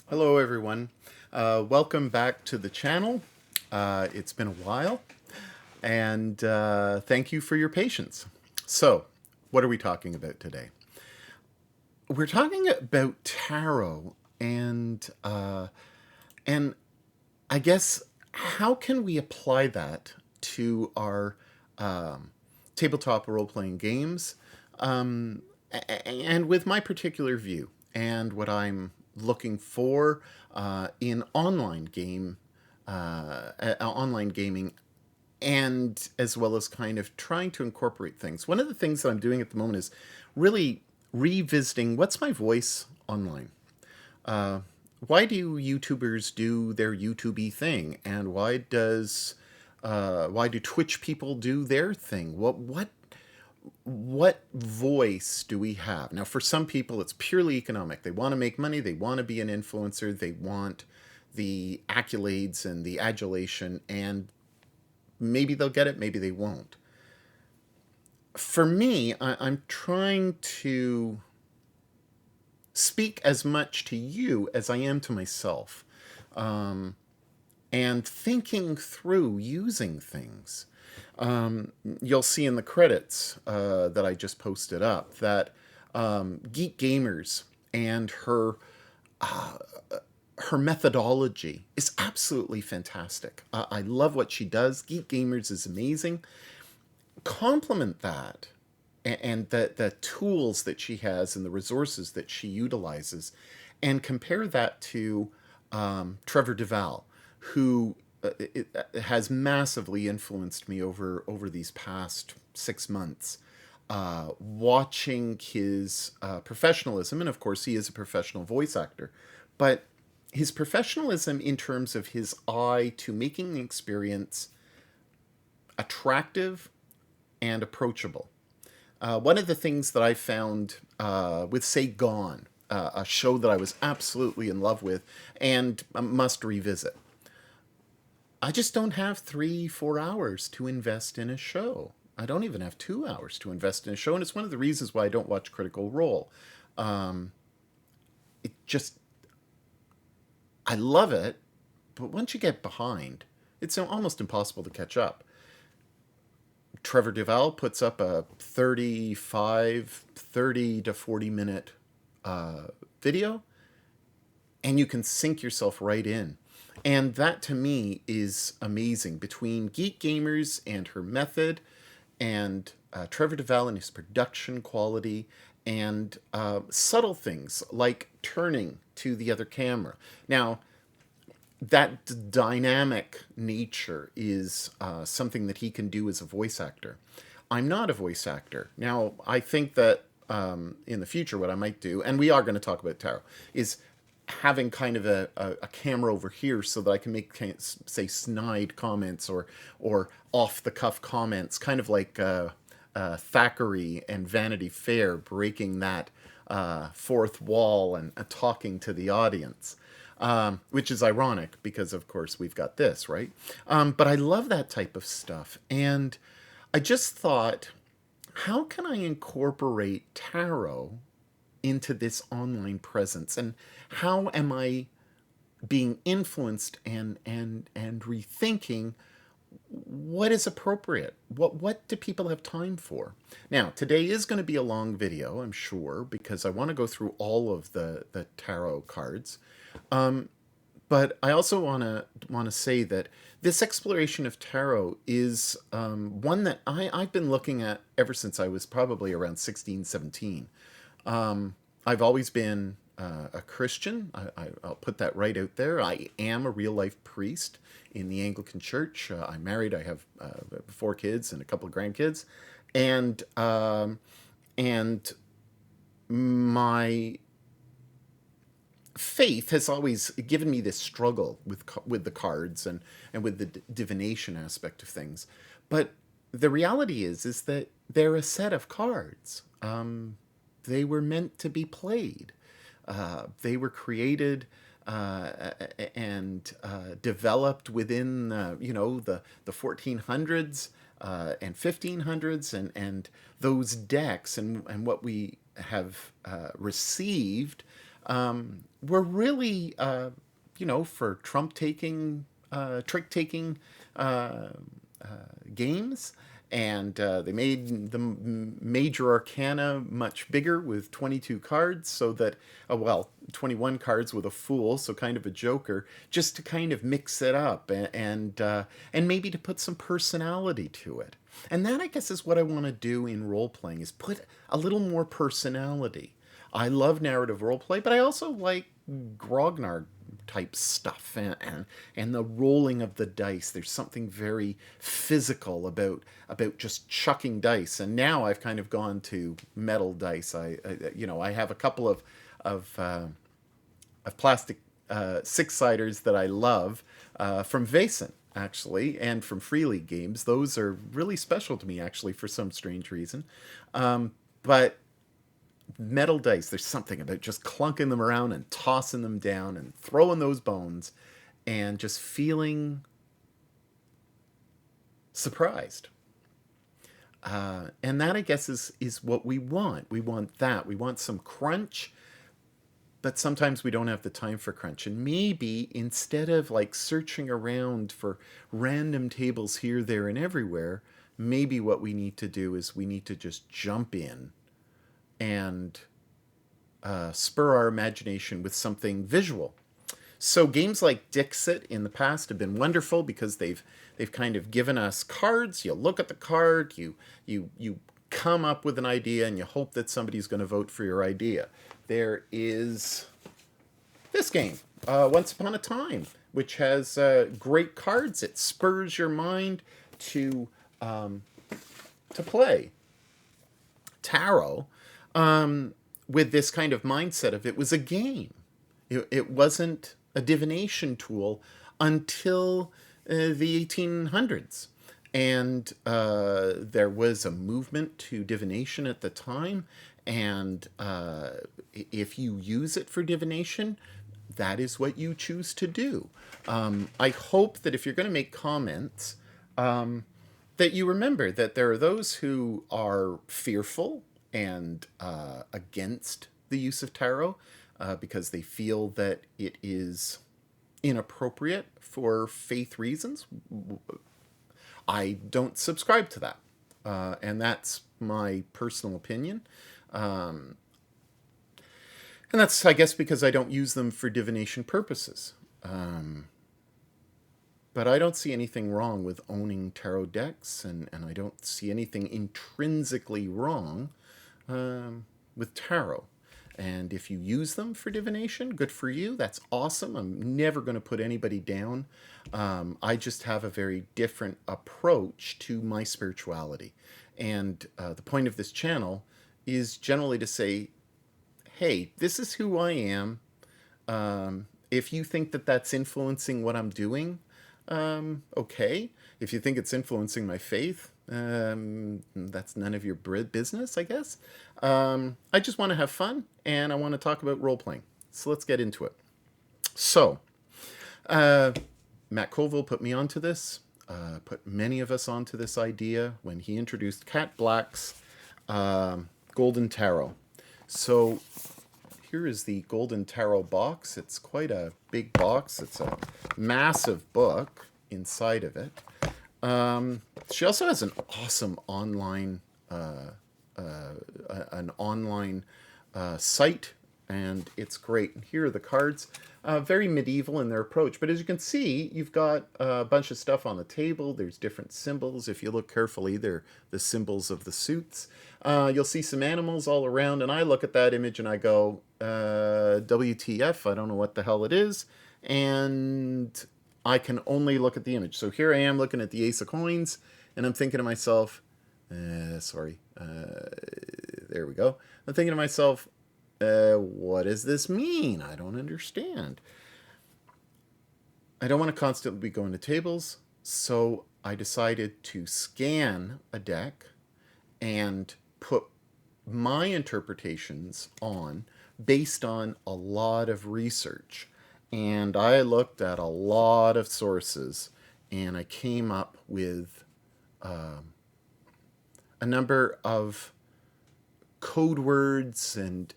Hello, everyone. Welcome back to the channel. It's been a while, and thank you for your patience. So, what are we talking about today? We're talking about tarot, and I guess how can we apply that to our tabletop role playing games, and with my particular view and what I'm looking for in online gaming, and as well as kind of trying to incorporate things. One of the things that I'm doing at the moment is really revisiting what's my voice online. Why do YouTubers do their YouTubey thing, and why do Twitch people do their thing? What voice do we have? Now, for some people, it's purely economic. They want to make money. They want to be an influencer. They want the accolades and the adulation, and maybe they'll get it, maybe they won't. For me, I'm trying to speak as much to you as I am to myself, and thinking through using things. You'll see in the credits that I just posted up that Geek Gamers and her methodology is absolutely fantastic. I love what she does. Geek Gamers is amazing. Complement that and the tools that she has and the resources that she utilizes, and compare that to Trevor Duval, who has massively influenced me over these past 6 months. Watching his professionalism, and of course he is a professional voice actor, but his professionalism in terms of his eye to making the experience attractive and approachable. One of the things that I found with, say, Gone, a show that I was absolutely in love with and must revisit. I just don't have 3, 4 hours to invest in a show. I don't even have 2 hours to invest in a show, and it's one of the reasons why I don't watch Critical Role. It just, I love it, but once you get behind, it's almost impossible to catch up. Trevor Duval puts up a 30 to 40 minute video, and you can sink yourself right in. And that to me is amazing. Between Geek Gamers and her method, and Trevor Duval and his production quality, and subtle things like turning to the other camera. Now, that dynamic nature is something that he can do as a voice actor. I'm not a voice actor. Now, I think that in the future, what I might do, and we are going to talk about tarot, is having kind of a camera over here so that I can make, say, snide comments or off the cuff comments, kind of like Thackeray and Vanity Fair breaking that fourth wall and talking to the audience. Which is ironic because, of course, we've got this, right? But I love that type of stuff. And I just thought, how can I incorporate tarot into this online presence? And how am I being influenced and rethinking what is appropriate? What do people have time for? Now, today is going to be a long video, I'm sure, because I want to go through all of the tarot cards. But I also want to say that this exploration of tarot is one that I've been looking at ever since I was probably around 16, 17. I've always been a Christian. I'll put that right out there. I am a real life priest in the Anglican Church. I'm married. I have 4 kids and a couple of grandkids, and my faith has always given me this struggle with the cards and with the divination aspect of things. But the reality is that they're a set of cards. They were meant to be played. They were created and developed within the 1400s and 1500s, and those decks and what we have received were really, for trick taking uh, games. And they made the major arcana much bigger with 22 cards, so that, 21 cards with a fool, so kind of a joker, just to kind of mix it up and maybe to put some personality to it. And that, I guess, is what I want to do in role playing, is put a little more personality. I love narrative role play, but I also like grognard type stuff, and the rolling of the dice. There's something very physical about just chucking dice. And now I've kind of gone to metal dice. I have a couple of plastic six-siders that I love from Vaesen, actually, and from Free League games. Those are really special to me, actually, for some strange reason. But metal dice, there's something about just clunking them around and tossing them down and throwing those bones and just feeling surprised. And that, I guess, is what we want. We want that. We want some crunch, but sometimes we don't have the time for crunch. And maybe instead of like searching around for random tables here, there, and everywhere, maybe what we need to do is we need to just jump in and spur our imagination with something visual. So games like Dixit in the past have been wonderful because they've kind of given us cards. You look at the card, you come up with an idea, and you hope that somebody's going to vote for your idea. There is this game, Once Upon a Time, which has great cards. It spurs your mind to play tarot with this kind of mindset of it was a game. It wasn't a divination tool until the 1800s. And there was a movement to divination at the time. And if you use it for divination, that is what you choose to do. I hope that if you're going to make comments, that you remember that there are those who are fearful and against the use of tarot because they feel that it is inappropriate for faith reasons. I don't subscribe to that. And that's my personal opinion. And that's, I guess, because I don't use them for divination purposes. But I don't see anything wrong with owning tarot decks, and I don't see anything intrinsically wrong with tarot. And if you use them for divination, good for you. That's awesome. I'm never going to put anybody down. I just have a very different approach to my spirituality. And the point of this channel is generally to say, hey, this is who I am. If you think that that's influencing what I'm doing, okay. If you think it's influencing my faith, that's none of your business, I guess. I just want to have fun, and I want to talk about role-playing. So let's get into it. So, Matt Colville put me onto this, put many of us onto this idea when he introduced Cat Black's Golden Tarot. So here is the Golden Tarot box. It's quite a big box. It's a massive book inside of it. She also has an awesome online site, and it's great. And here are the cards. Very medieval in their approach, but as you can see, you've got a bunch of stuff on the table. There's different symbols. If you look carefully, they're the symbols of the suits. You'll see some animals all around, and I look at that image and I go, WTF, I don't know what the hell it is, and I can only look at the image. So here I am looking at the Ace of Coins, and I'm thinking to myself, there we go. I'm thinking to myself, what does this mean? I don't understand. I don't want to constantly be going to tables, so I decided to scan a deck and put my interpretations on based on a lot of research. And I looked at a lot of sources, and I came up with a number of code words and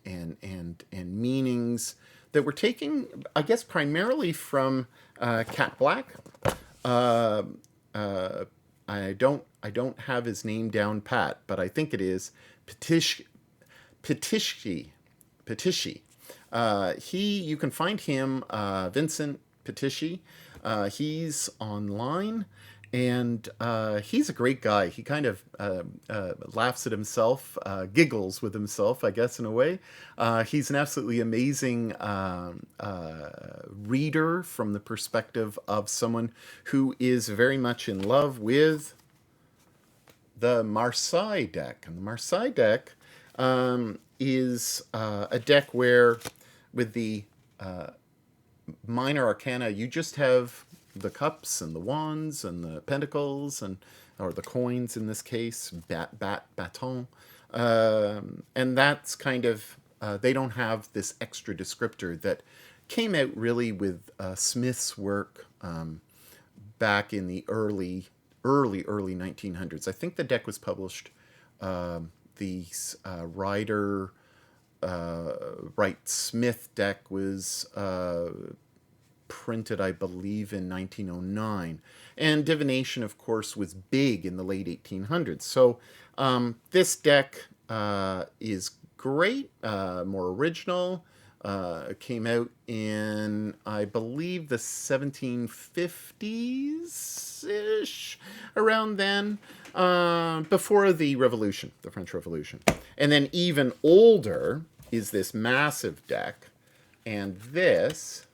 meanings things that we're taking, I guess, primarily from Cat Black. Uh, I don't have his name down pat, but I think it is Petish Petishi. Petishi. You can find him, Vincent Petishi. He's online, and he's a great guy. He kind of laughs at himself, giggles with himself, I guess, in a way. He's an absolutely amazing reader from the perspective of someone who is very much in love with the Marseille deck. And the Marseille deck is a deck where, with the minor arcana, you just have the cups and the wands and the pentacles, and or the coins in this case, baton, and that's kind of they don't have this extra descriptor that came out really with Smith's work back in the early 1900s. I think the deck was published. The Rider Wright Smith deck was printed, I believe, in 1909. And divination, of course, was big in the late 1800s. So this deck is great, more original. Came out in, I believe, the 1750s-ish, around then, before the Revolution, the French Revolution. And then even older is this massive deck, and this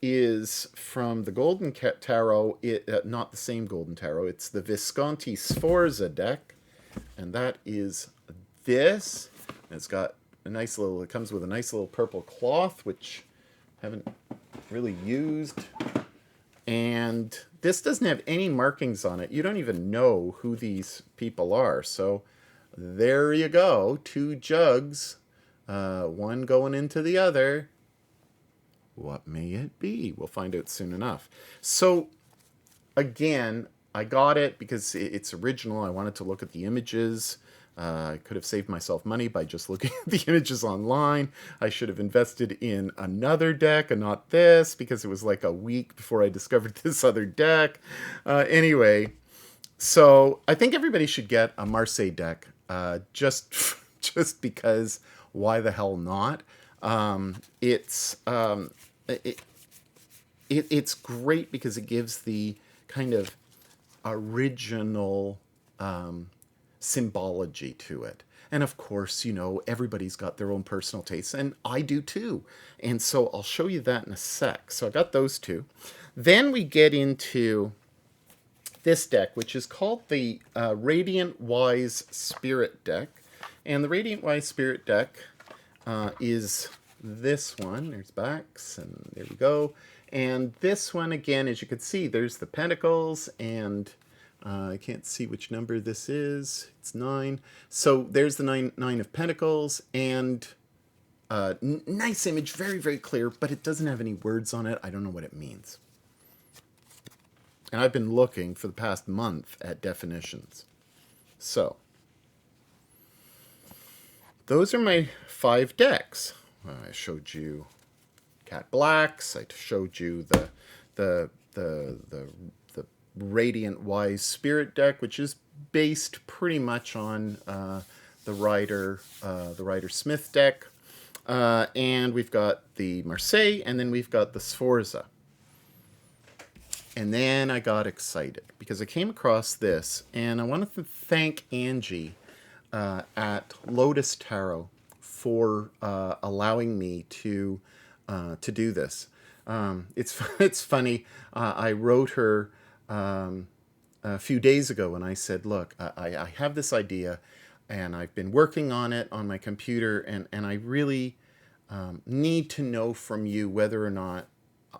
is from the Golden Tarot, not the same Golden Tarot, it's the Visconti Sforza deck, and that is this. It's got a nice little, it comes with a nice little purple cloth, which I haven't really used. And this doesn't have any markings on it. You don't even know who these people are. So there you go. 2 jugs, one going into the other. What may it be? We'll find out soon enough. So again, I got it because it's original. I wanted to look at the images. I could have saved myself money by just looking at the images online. I should have invested in another deck and not this, because it was like a week before I discovered this other deck. Anyway, so I think everybody should get a Marseille deck, just because. Why the hell not? It's great because it gives the kind of original symbology to it. And of course, everybody's got their own personal tastes, and I do too. And so I'll show you that in a sec. So I got those two. Then we get into this deck, which is called the Radiant Wise Spirit deck. And the Radiant Wise Spirit deck is this one. There's backs, and there we go. And this one, again, as you can see, there's the pentacles, and I can't see which number this is. It's 9. So there's the nine of pentacles, and nice image, very, very clear, but it doesn't have any words on it. I don't know what it means. And I've been looking for the past month at definitions. So those are my 5 decks. I showed you Cat Blacks. I showed you the Radiant Wise Spirit deck, which is based pretty much on the Rider Smith deck. And we've got the Marseille, and then we've got the Sforza. And then I got excited because I came across this, and I wanted to thank Angie at Lotus Tarot for allowing me to do this. It's funny. I wrote her a few days ago, and I said, look, I have this idea, and I've been working on it on my computer, and I really need to know from you whether or not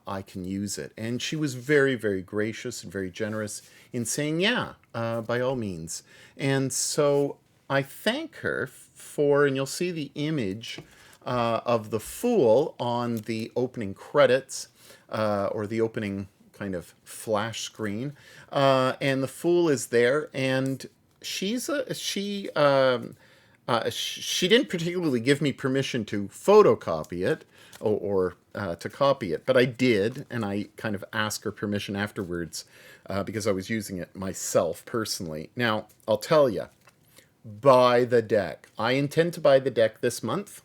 I can use it. And she was very, very gracious and very generous in saying, yeah, by all means. And so I thank her for, and you'll see the image of the Fool on the opening credits, or the opening kind of flash screen. And the Fool is there, and she She didn't particularly give me permission to photocopy it or to copy it, but I did, and I kind of asked her permission afterwards because I was using it myself personally. Now, I'll tell you, buy the deck. I intend to buy the deck this month.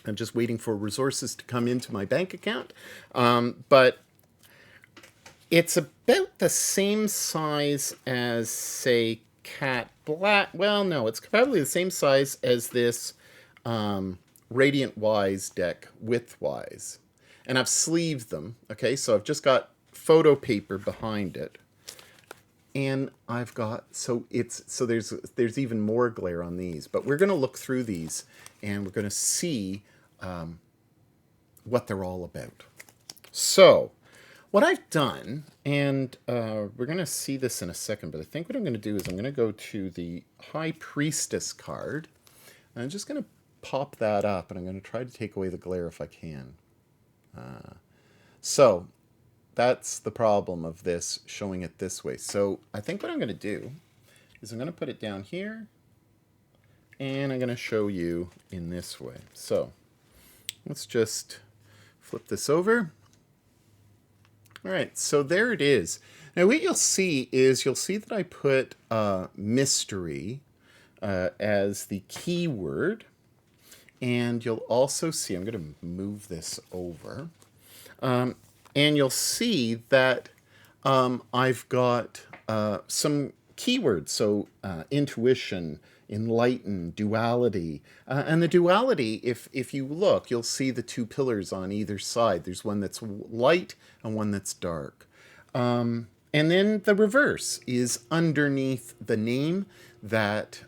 I'm just waiting for resources to come into my bank account. But it's about the same size as, say, Cat Black. Well, no, it's probably the same size as this Radiant Wise deck, Widthwise. And I've sleeved them, okay? So I've just got photo paper behind it. And I've got, so there's even more glare on these. But we're going to look through these, and we're going to see what they're all about. So, what I've done, and we're going to see this in a second, but I think what I'm going to do is I'm going to go to the High Priestess card. And I'm just going to pop that up, and I'm going to try to take away the glare if I can. So, that's the problem of this, showing it this way. So, I think what I'm going to do is I'm going to put it down here, and I'm going to show you in this way. So, let's just flip this over. All right, so there it is. Now what you'll see that I put mystery as the keyword. And you'll also see, I'm going to move this over. And you'll see that I've got some keywords. So intuition, enlighten, duality. And the duality, if you look, you'll see the two pillars on either side. There's one that's light and one that's dark. And then the reverse is underneath the name that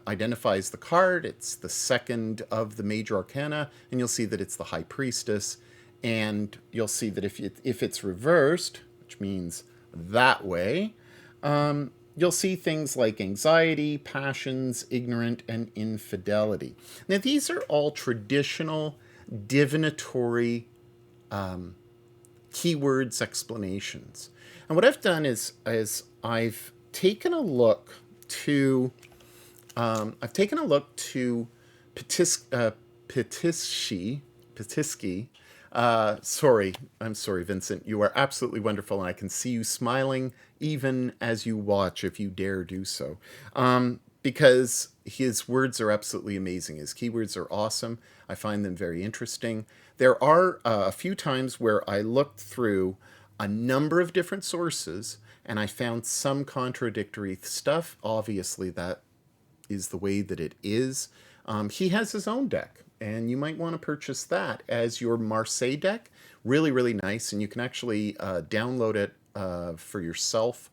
identifies the card. It's the second of the major arcana, and you'll see that it's the High Priestess. And you'll see that if it's reversed, which means that way, you'll see things like anxiety, passions, ignorant, and infidelity. Now, these are all traditional divinatory keywords explanations. And what I've done is I've taken a look to Petisky. I'm sorry, Vincent. You are absolutely wonderful, and I can see you smiling even as you watch, if you dare do so. Because his words are absolutely amazing. His keywords are awesome. I find them very interesting. There are a few times where I looked through a number of different sources, and I found some contradictory stuff. Obviously, that is the way that it is. He has his own deck, and you might want to purchase that as your Marseille deck. Really, really nice, and you can actually download it for yourself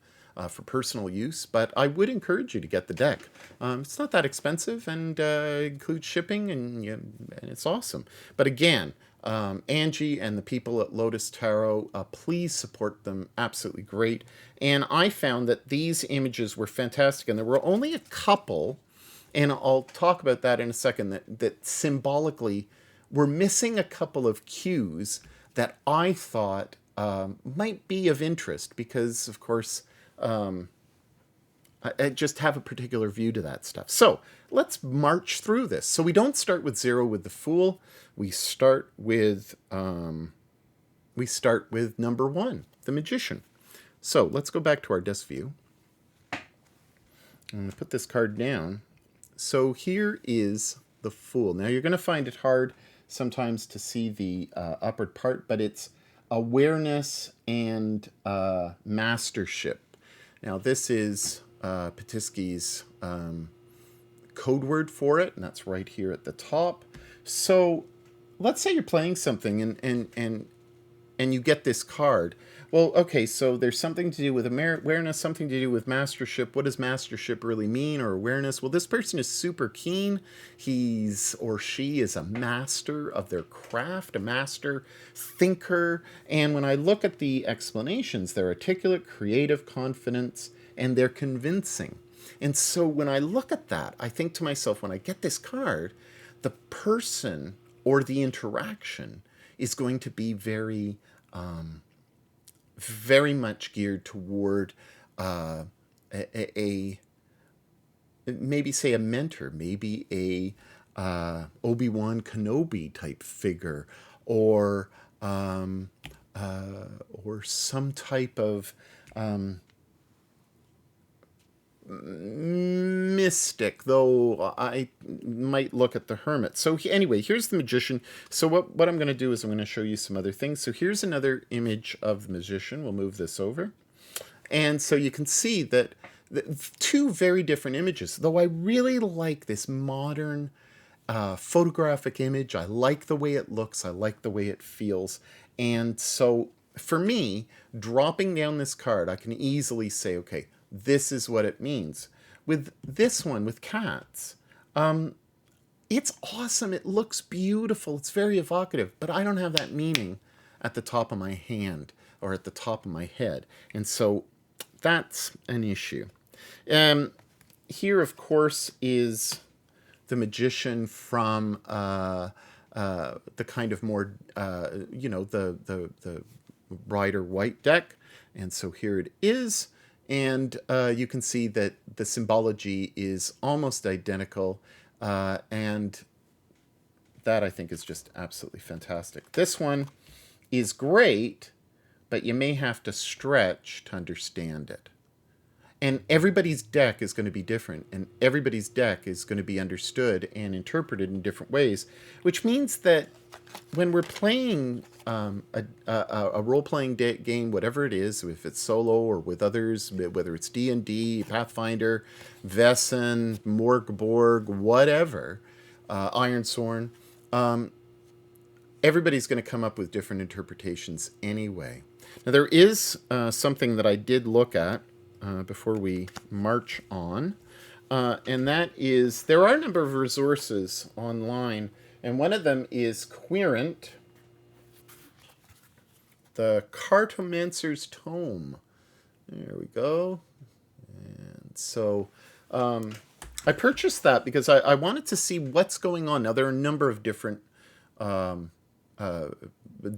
for personal use, but I would encourage you to get the deck. It's not that expensive, and includes shipping, and it's awesome. But again, Angie and the people at Lotus Tarot, please support them. Absolutely great. And I found that these images were fantastic, and there were only a couple, and I'll talk about that in a second, that symbolically were missing a couple of cues that I thought might be of interest, because, of course, I just have a particular view to that stuff. So let's march through this. So we don't start with 0 with the Fool. We start with number 1, the Magician. So let's go back to our desk view. I'm going to put this card down. So here is the Fool. Now you're going to find it hard sometimes to see the upward part, but it's awareness and mastership. Now this is Petisky's code word for it, and that's right here at the top. So let's say you're playing something and you get this card. Well, okay, so there's something to do with awareness, something to do with mastership. What does mastership really mean, or awareness? Well, this person is super keen. He's or she is a master of their craft, a master thinker. And when I look at the explanations, they're articulate, creative, confident, and they're convincing. And so when I look at that, I think to myself, when I get this card, the person or the interaction is going to be very much geared toward a maybe say a mentor, maybe a Obi-Wan Kenobi type figure, or or some type of mystic, though I might look at the hermit. So anyway, here's the magician. So what I'm going to do is I'm going to show you some other things. So here's another image of the magician. We'll move this over. And so you can see that two very different images, though I really like this modern photographic image. I like the way it looks. I like the way it feels. And so for me, dropping down this card, I can easily say, okay, this is what it means. With this one, with cats, it's awesome. It looks beautiful. It's very evocative, but I don't have that meaning at the top of my hand or at the top of my head. And so that's an issue. Here, of course, is the magician from the kind of more, the Rider White deck. And so here it is. And you can see that the symbology is almost identical. And that, I think, is just absolutely fantastic. This one is great, but you may have to stretch to understand it. And everybody's deck is going to be different, and everybody's deck is going to be understood and interpreted in different ways, which means that when we're playing a role-playing game, whatever it is, if it's solo or with others, whether it's D&D, Pathfinder, Vesen, Morgborg, whatever, Ironsorn, everybody's going to come up with different interpretations anyway. Now, there is something that I did look at before we march on, and that is there are a number of resources online, and one of them is Querent, the Cartomancer's Tome. There we go. And so I purchased that because I wanted to see what's going on. Now, there are a number of different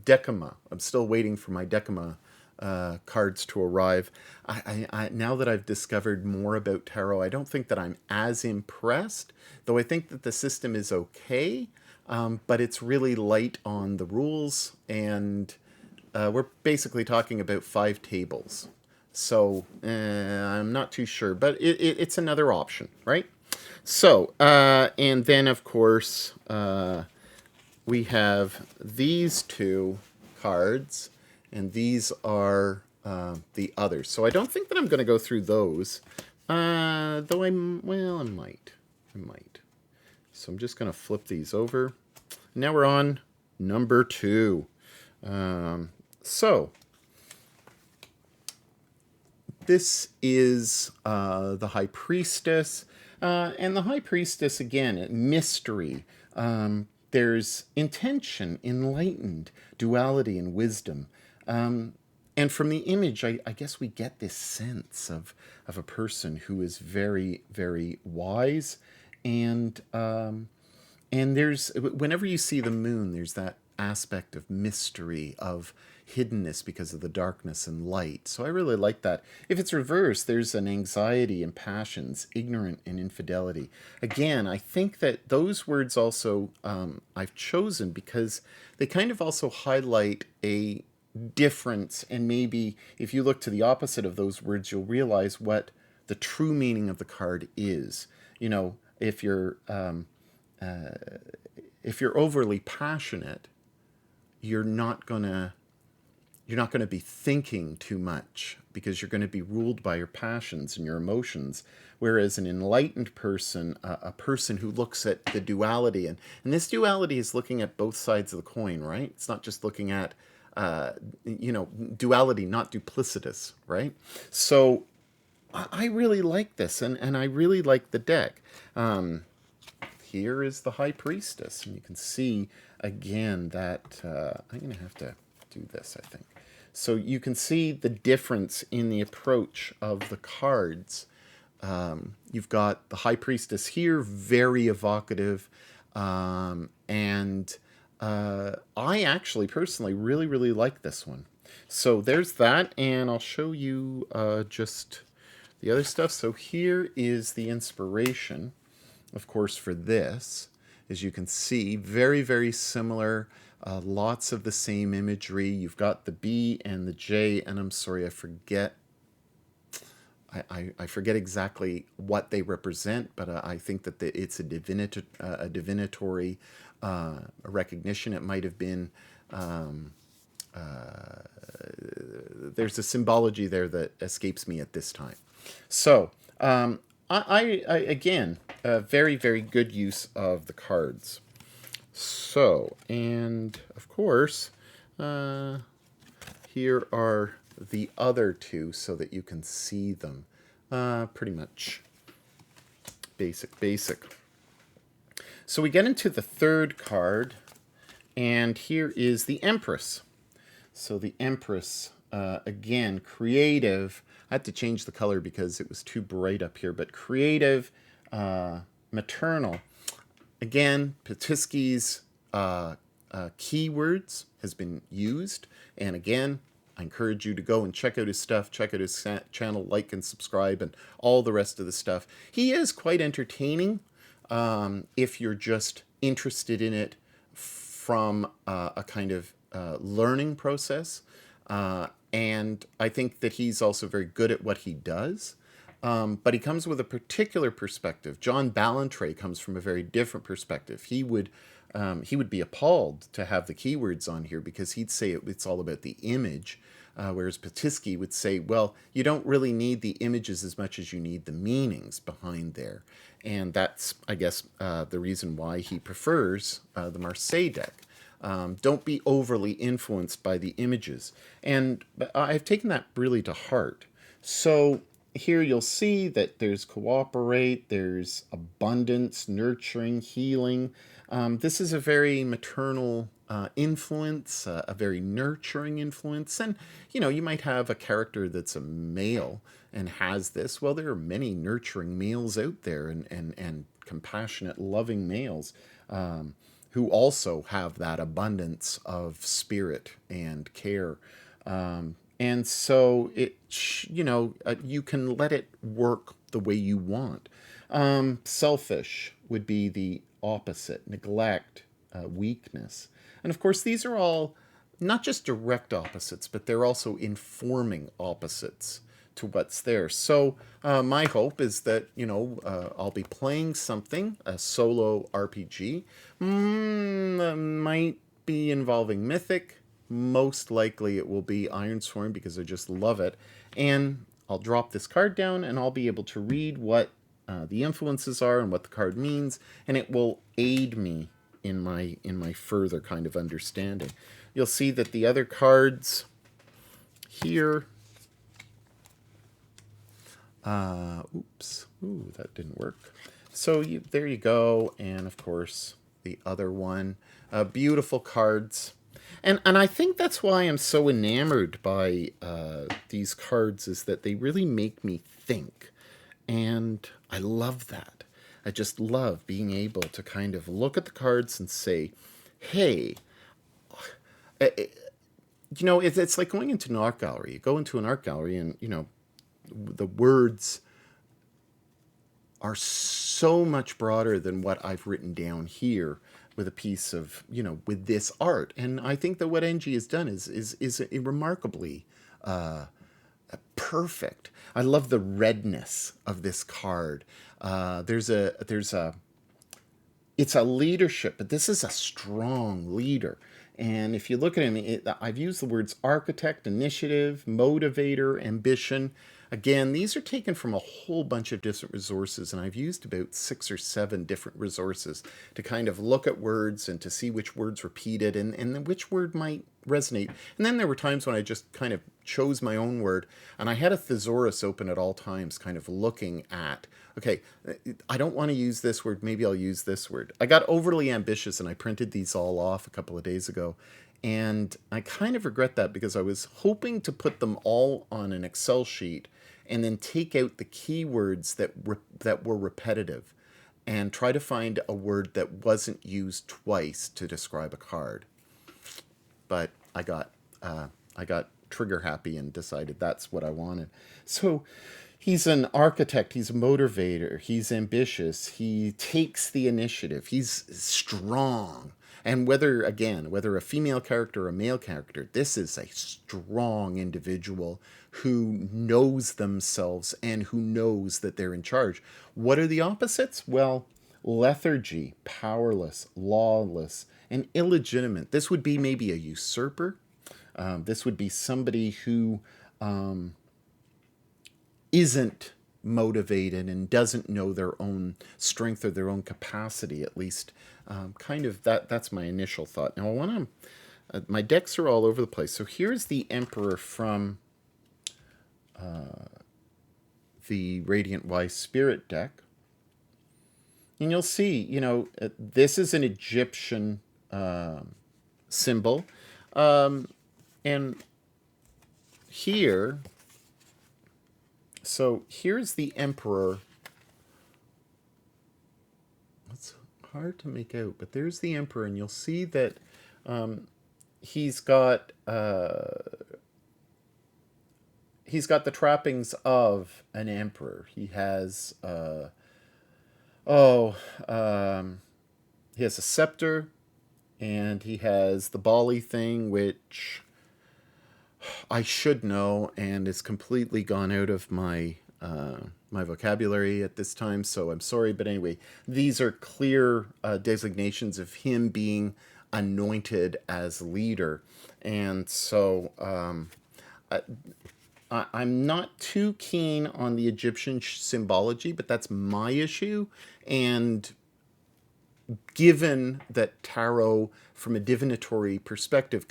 Decima. I'm still waiting for my Decima cards to arrive. Now that I've discovered more about tarot, I don't think that I'm as impressed, though I think that the system is okay, but it's really light on the rules, and we're basically talking about 5 tables. So I'm not too sure, but it's another option, right? So, and then, of course, we have these 2 cards, and these are the others. So I don't think that I'm going to go through those, though I might. So I'm just going to flip these over. Now we're on number 2. So this is the High Priestess. And the High Priestess, again, mystery. There's intention, enlightened, duality, and wisdom. And from the image, I guess we get this sense of a person who is very, very wise. And there's, whenever you see the moon, there's that aspect of mystery, of hiddenness because of the darkness and light. So I really like that. If it's reversed, there's an anxiety and passions, ignorant and infidelity. Again, I think that those words also I've chosen because they kind of also highlight a difference, and maybe if you look to the opposite of those words, you'll realize what the true meaning of the card is. You know, if you're overly passionate, you're not gonna be thinking too much because you're going to be ruled by your passions and your emotions. Whereas an enlightened person, a person who looks at the duality, and this duality is looking at both sides of the coin, right? It's not just looking at, duality, not duplicitous, right? So I really like this, and I really like the deck. Here is the High Priestess, and you can see again that I'm going to have to do this, I think. So you can see the difference in the approach of the cards. You've got the High Priestess here, very evocative, and I actually personally really, really like this one. So there's that, and I'll show you just the other stuff. So here is the inspiration, of course, for this. As you can see, very, very similar. Lots of the same imagery. You've got the B and the J, and I'm sorry, I forget. I forget exactly what they represent, but I think that it's a divinatory recognition. It might have been. There's a symbology there that escapes me at this time. So, again, a very, very good use of the cards. So, and of course, here are the other two so that you can see them. Pretty much basic. So we get into the third card, and here is the Empress. So the Empress, again, creative. I had to change the color because it was too bright up here, but creative, maternal. Again, Patisky's keywords has been used. And again, I encourage you to go and check out his stuff, check out his channel, like and subscribe, and all the rest of the stuff. He is quite entertaining if you're just interested in it from a kind of learning process. And I think that he's also very good at what he does. But he comes with a particular perspective. John Ballantrae comes from a very different perspective. He would be appalled to have the keywords on here because he'd say it's all about the image, whereas Patisky would say, well, you don't really need the images as much as you need the meanings behind there. And that's, I guess, the reason why he prefers the Marseille deck. Don't be overly influenced by the images. And I've taken that really to heart. So here you'll see that there's cooperate, there's abundance, nurturing, healing. This is a very maternal influence, a very nurturing influence. And, you might have a character that's a male and has this. Well, there are many nurturing males out there and compassionate, loving males who also have that abundance of spirit and care. And so you can let it work the way you want. Selfish would be the opposite, neglect, weakness. And of course, these are all not just direct opposites, but they're also informing opposites to what's there. So my hope is that, I'll be playing something, a solo RPG, might be involving Mythic. Most likely it will be Ironsworn because I just love it. And I'll drop this card down and I'll be able to read what the influences are and what the card means, and it will aid me in my further kind of understanding. You'll see that the other cards here, that didn't work. So there you go, and of course the other one, beautiful cards. And I think that's why I'm so enamored by these cards, is that they really make me think. And I love that. I just love being able to kind of look at the cards and say, hey, it's like going into an art gallery. You go into an art gallery and, the words are so much broader than what I've written down here with a piece of, with this art. And I think that what NG has done is remarkably perfect. I love the redness of this card. It's a leadership, but this is a strong leader. And if you look at him, I've used the words architect, initiative, motivator, ambition. Again, these are taken from a whole bunch of different resources, and I've used about 6 or 7 different resources to kind of look at words and to see which words repeated and then which word might resonate. And then there were times when I just kind of chose my own word, and I had a thesaurus open at all times, kind of looking at, okay, I don't want to use this word, maybe I'll use this word. I got overly ambitious, and I printed these all off a couple of days ago. And I kind of regret that because I was hoping to put them all on an Excel sheet and then take out the keywords that were repetitive and try to find a word that wasn't used twice to describe a card. But I got trigger happy and decided that's what I wanted. So He's an architect, he's a motivator, he's ambitious, he takes the initiative, he's strong. And whether a female character or a male character, this is a strong individual who knows themselves and who knows that they're in charge. What are the opposites? Well, lethargy, powerless, lawless, and illegitimate. This would be maybe a usurper. This would be somebody who isn't motivated and doesn't know their own strength or their own capacity, at least. Kind of that's my initial thought. Now I want to. My decks are all over the place. So here's the Emperor from the Radiant Wise Spirit deck. And you'll see, this is an Egyptian symbol. And here, so here's the Emperor. It's hard to make out, but there's the Emperor, and you'll see that he's got the trappings of an emperor. He has he has a scepter, and he has the Bali thing, which I should know, and is completely gone out of my my vocabulary at this time, so I'm sorry. But anyway, these are clear designations of him being anointed as leader. And so I'm not too keen on the Egyptian symbology, but that's my issue. And given that tarot, from a divinatory perspective,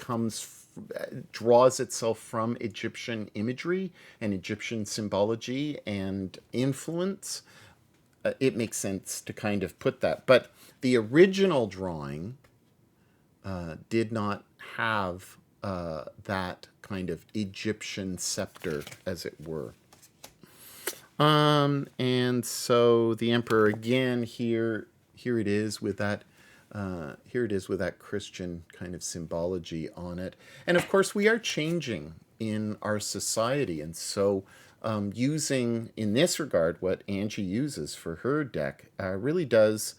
draws itself from Egyptian imagery and Egyptian symbology and influence, it makes sense to kind of put that. But the original drawing did not have that kind of Egyptian scepter, as it were. And so the Emperor again here it is with that Christian kind of symbology on it. And of course we are changing in our society, and so using in this regard what Angie uses for her deck really does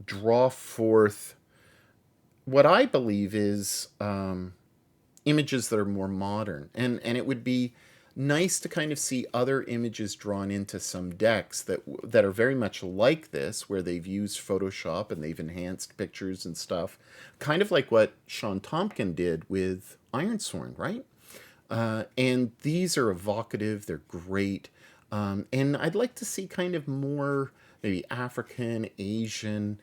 draw forth what I believe is images that are more modern. And it would be nice to kind of see other images drawn into some decks that are very much like this, where they've used Photoshop and they've enhanced pictures and stuff, kind of like what Sean Tompkin did with Ironsworn, right? And these are evocative, they're great. And I'd like to see kind of more maybe African, Asian,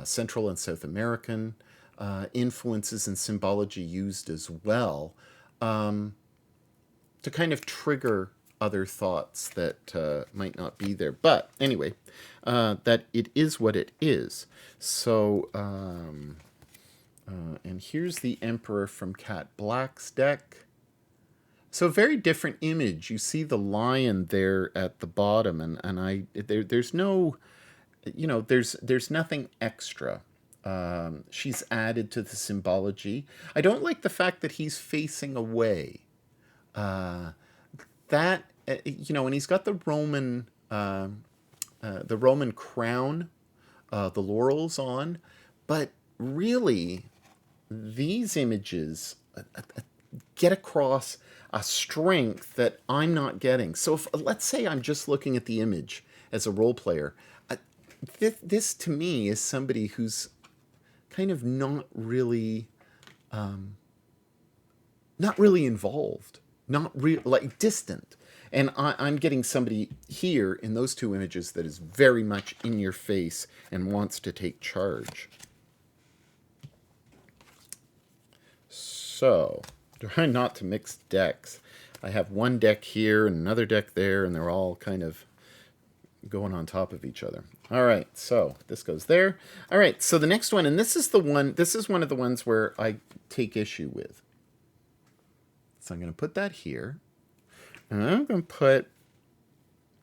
Central and South American influences and symbology used as well, to kind of trigger other thoughts that might not be there. But anyway, that it is what it is. So, and here's the Emperor from Cat Black's deck. So very different image. You see the lion there at the bottom, and there's no, there's nothing extra. She's added to the symbology. I don't like the fact that he's facing away. And he's got the Roman crown, the laurels on, but really, these images get across a strength that I'm not getting. So let's say I'm just looking at the image as a role player. This to me is somebody who's kind of not really involved, like distant. And I'm getting somebody here in those two images that is very much in your face and wants to take charge. So, try not to mix decks. I have one deck here and another deck there, and they're all kind of going on top of each other. All right, so this goes there. All right, so the next one, and this is one of the ones where I take issue with. So I'm going to put that here. And I'm going to put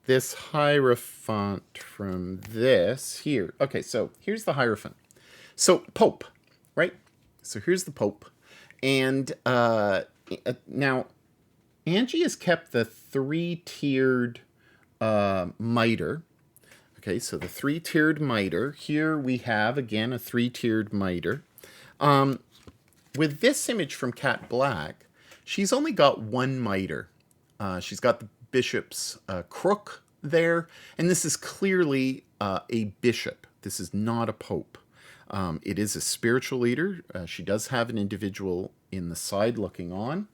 this Hierophant from this here. Okay, so here's the Hierophant. So Pope, right? So here's the Pope. And now Angie has kept the three-tiered miter. Okay, so the three-tiered miter. Here we have, again, a three-tiered miter. With this image from Cat Black, she's only got one miter. She's got the bishop's crook there, and this is clearly a bishop. This is not a pope. It is a spiritual leader. She does have an individual in the side looking on,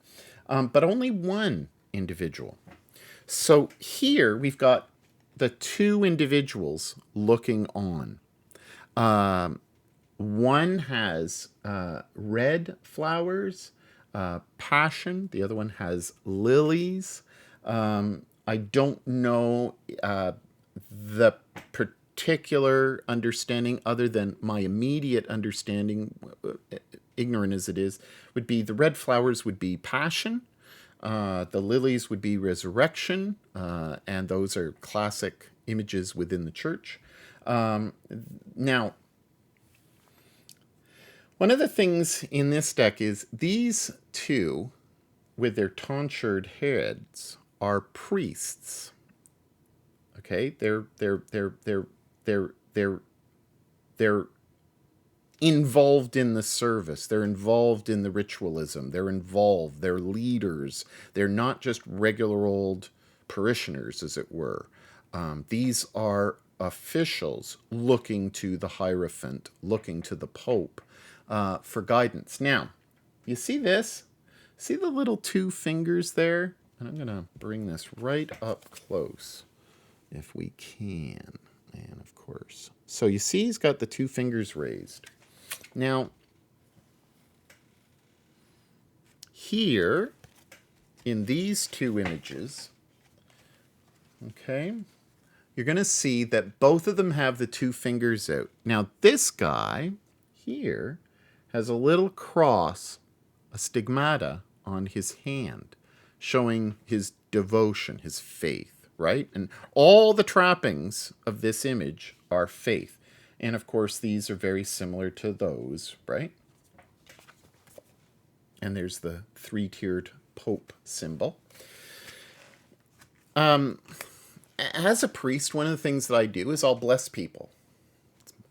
but only one individual. So here we've got the two individuals looking on. One has red flowers, passion. The other one has lilies. I don't know the particular understanding, other than my immediate understanding, ignorant as it is, would be the red flowers would be passion. The lilies would be resurrection, and those are classic images within the church. Now, one of the things in this deck is these two, with their tonsured heads, are priests. Okay, they're involved in the service. They're involved in the ritualism. They're involved. They're leaders. They're not just regular old parishioners, as it were. These are officials looking to the Hierophant, looking to the Pope for guidance. Now, you see this? See the little two fingers there? And I'm going to bring this right up close if we can. And of course. So you see he's got the two fingers raised. Now, here in these two images, okay, you're going to see that both of them have the two fingers out. Now, this guy here has a little cross, a stigmata on his hand, showing his devotion, his faith, right? And all the trappings of this image are faith. And of course, these are very similar to those, right? And there's the three-tiered Pope symbol. As a priest, one of the things that I do is I'll bless people.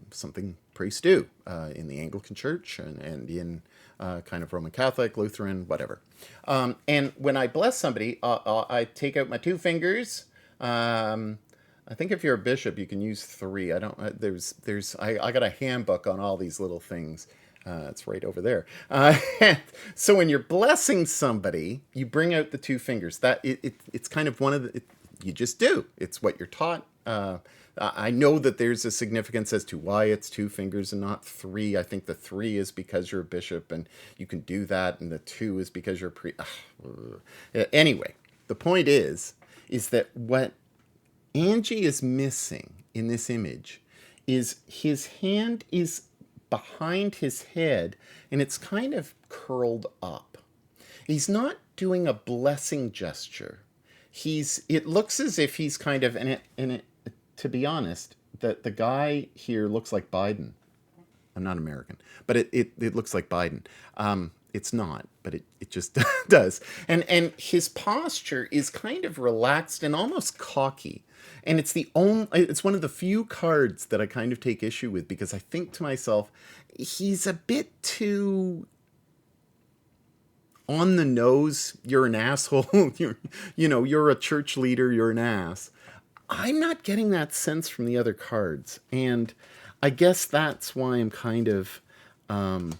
It's something priests do in the Anglican Church and in kind of Roman Catholic, Lutheran, whatever. And when I bless somebody, I take out my two fingers. I think if you're a bishop, you can use three. I don't. I got a handbook on all these little things. It's right over there. So when you're blessing somebody, you bring out the two fingers. It's kind of one of the. You just do. It's what you're taught. I know that there's a significance as to why it's two fingers and not three. I think the three is because you're a bishop and you can do that, and the two is because you're a priest. Anyway, the point is that what Angie is missing in this image is his hand is behind his head and it's kind of curled up. He's not doing a blessing gesture. It looks as if he's kind of, to be honest, the guy here looks like Biden. I'm not American, but it looks like Biden. It's not, but it just does. And his posture is kind of relaxed and almost cocky. And it's one of the few cards that I kind of take issue with, because I think to myself, he's a bit too on the nose. You're an asshole. You're a church leader. You're an ass. I'm not getting that sense from the other cards. And I guess that's why I'm kind of I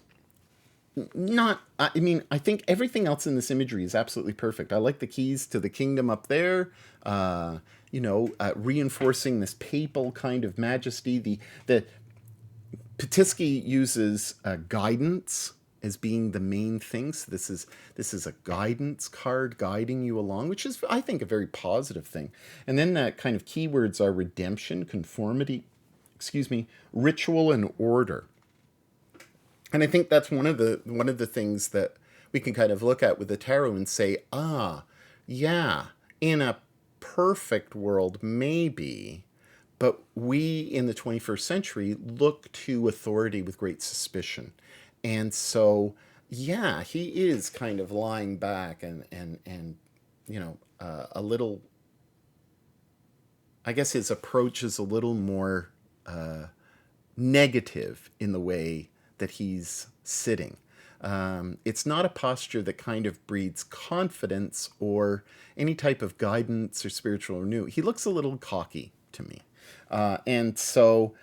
think everything else in this imagery is absolutely perfect. I like the keys to the kingdom up there, reinforcing this papal kind of majesty. The Petiski uses guidance as being the main thing. So this is a guidance card guiding you along, which is, I think, a very positive thing. And then that kind of keywords are redemption, conformity, ritual, and order. And I think that's one of the things that we can kind of look at with the tarot and say, yeah, in a perfect world, maybe, but we in the 21st century look to authority with great suspicion. And so, yeah, he is kind of lying back and a little, I guess his approach is a little more negative in the way that he's sitting. It's not a posture that kind of breeds confidence or any type of guidance or spiritual renewal. He looks a little cocky to me. And so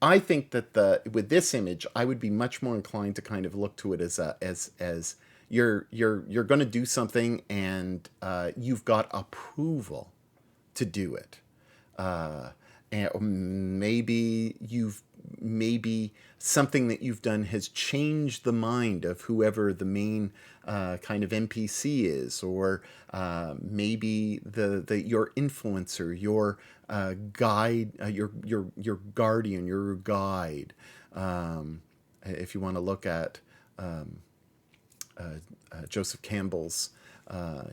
I think that with this image, I would be much more inclined to kind of look to it as you're going to do something, and you've got approval to do it. And maybe something that you've done has changed the mind of whoever the main kind of NPC is, or maybe your influencer, your guide, your guardian, your guide. If you want to look at Joseph Campbell's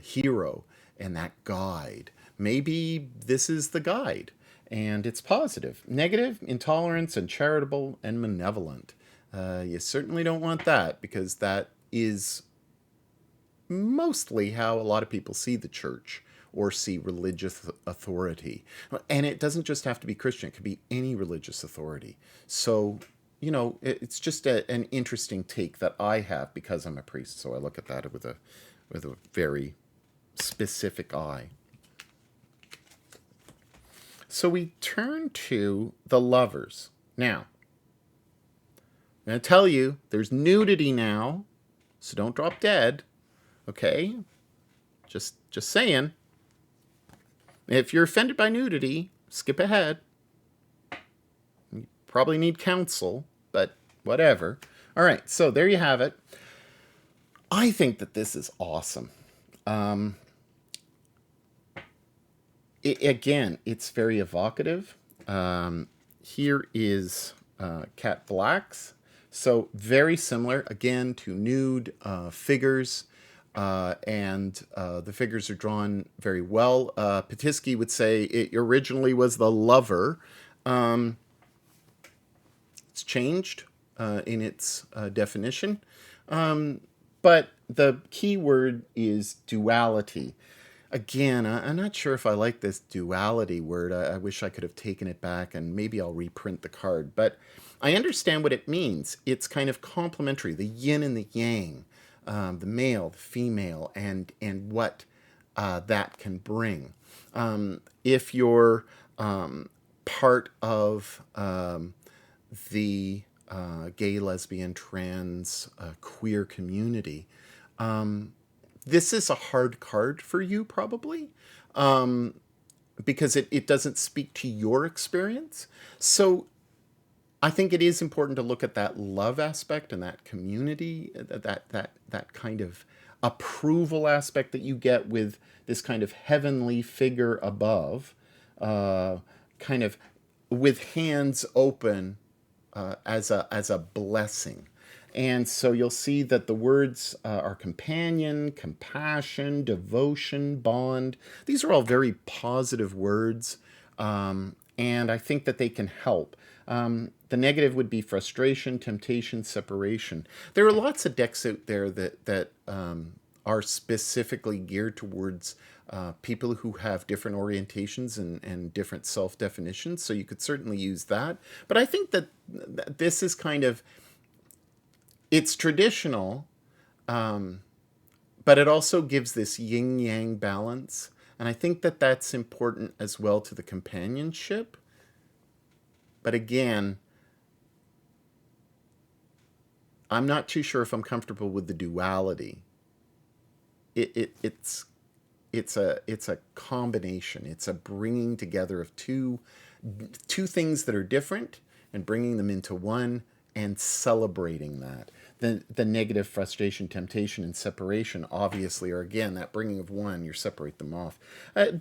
hero and that guide, maybe this is the guide. And it's positive. Negative, intolerance, and charitable and malevolent. You certainly don't want that, because that is mostly how a lot of people see the church or see religious authority. And it doesn't just have to be Christian, it could be any religious authority. So, it's just an interesting take that I have because I'm a priest. So I look at that with a very specific eye. So we turn to the lovers. Now, I'm going to tell you, there's nudity now, so don't drop dead, okay? Just saying. If you're offended by nudity, skip ahead. You probably need counsel, but whatever. All right, so there you have it. I think that this is awesome. Again, it's very evocative. Here is Cat Blacks. So very similar, again, to nude figures. And the figures are drawn very well. Patisky would say it originally was the lover. It's changed in its definition. But the key word is duality. Again, I'm not sure if I like this duality word. I wish I could have taken it back, and maybe I'll reprint the card. But I understand what it means. It's kind of complementary, the yin and the yang, the male, the female, and what that can bring. If you're part of the gay, lesbian, trans, queer community, this is a hard card for you, probably, because it doesn't speak to your experience. So I think it is important to look at that love aspect and that community, that kind of approval aspect that you get with this kind of heavenly figure above, kind of with hands open as a blessing. And so you'll see that the words are companion, compassion, devotion, bond. These are all very positive words, and I think that they can help. The negative would be frustration, temptation, separation. There are lots of decks out there that are specifically geared towards people who have different orientations and different self-definitions, so you could certainly use that. But I think that this is kind of, it's traditional, but it also gives this yin-yang balance. And I think that that's important as well to the companionship. But again, I'm not too sure if I'm comfortable with the duality. It's a combination. It's a bringing together of two things that are different and bringing them into one and celebrating that. The negative, frustration, temptation, and separation obviously are, again, that bringing of one. You separate them off.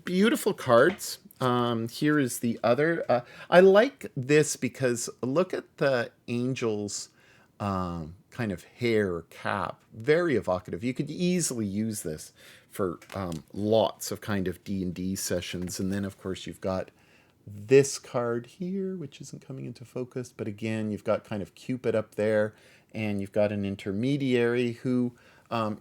Beautiful cards. Here is the other. I like this because look at the angel's kind of hair cap. Very evocative. You could easily use this for lots of kind of D&D sessions. And then, of course, you've got this card here, which isn't coming into focus. But again, you've got kind of Cupid up there. And you've got an intermediary who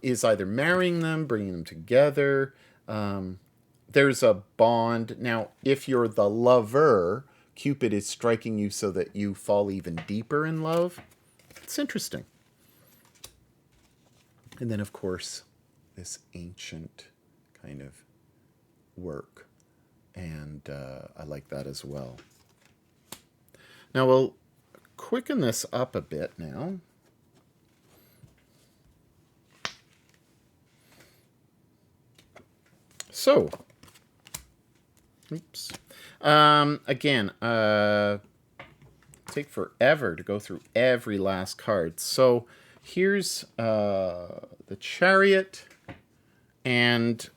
is either marrying them, bringing them together. There's a bond. Now, if you're the lover, Cupid is striking you so that you fall even deeper in love. It's interesting. And then, of course, this ancient kind of work. And I like that as well. Now, we'll quicken this up a bit now. So, oops. Again, take forever to go through every last card. So here's the Chariot, and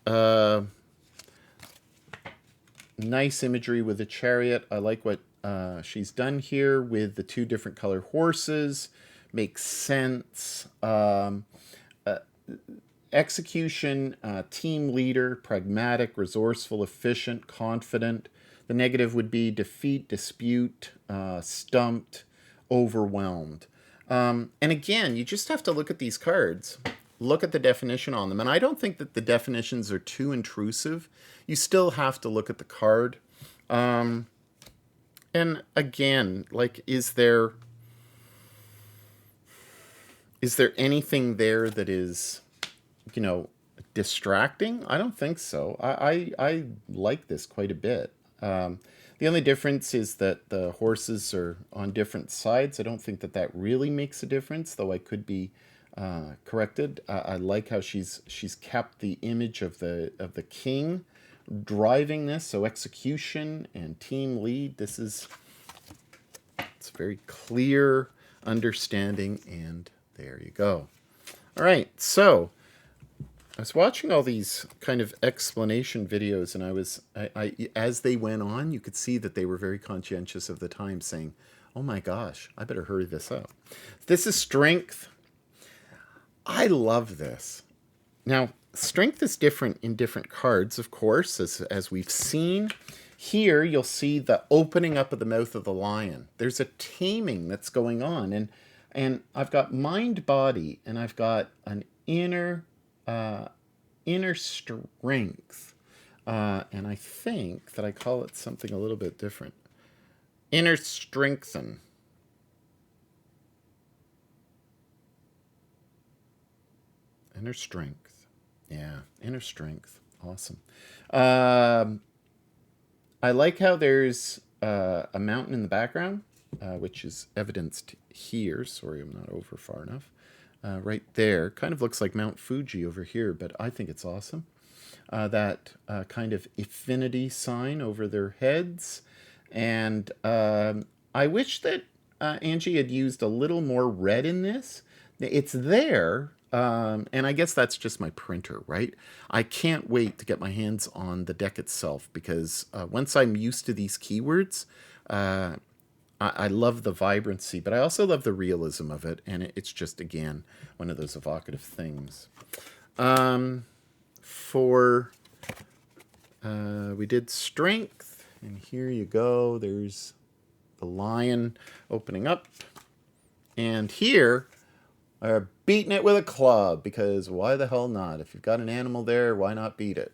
nice imagery with the Chariot. I like what she's done here with the two different color horses. Makes sense. Execution, team leader, pragmatic, resourceful, efficient, confident. The negative would be defeat, dispute, stumped, overwhelmed. And again, you just have to look at these cards, look at the definition on them. And I don't think that the definitions are too intrusive. You still have to look at the card. And again, like, is there anything there that is, distracting? I don't think so. I like this quite a bit. The only difference is that the horses are on different sides. I don't think that really makes a difference, though I could be corrected. I like how she's kept the image of the king driving this. So execution and team lead. It's very clear understanding, and there you go. All right, so I was watching all these kind of explanation videos, and I as they went on, you could see that they were very conscientious of the time, saying, "Oh my gosh, I better hurry this up." This is strength. I love this. Now, strength is different in different cards, of course, as we've seen. Here, you'll see the opening up of the mouth of the lion. There's a taming that's going on, and I've got mind, body, and I've got an inner strength, and I think that I call it something a little bit different. Inner strengthen. Inner strength. Yeah, inner strength. Awesome. I like how there's a mountain in the background, which is evidenced here. Sorry, I'm not over far enough. Right there. Kind of looks like Mount Fuji over here, but I think it's awesome. That kind of infinity sign over their heads. And I wish that Angie had used a little more red in this. It's there, and I guess that's just my printer, right? I can't wait to get my hands on the deck itself, because once I'm used to these keywords, I love the vibrancy, but I also love the realism of it, and it's just, again, one of those evocative things. We did strength, and here you go. There's the lion opening up, and here are beating it with a club, because why the hell not? If you've got an animal there, why not beat it?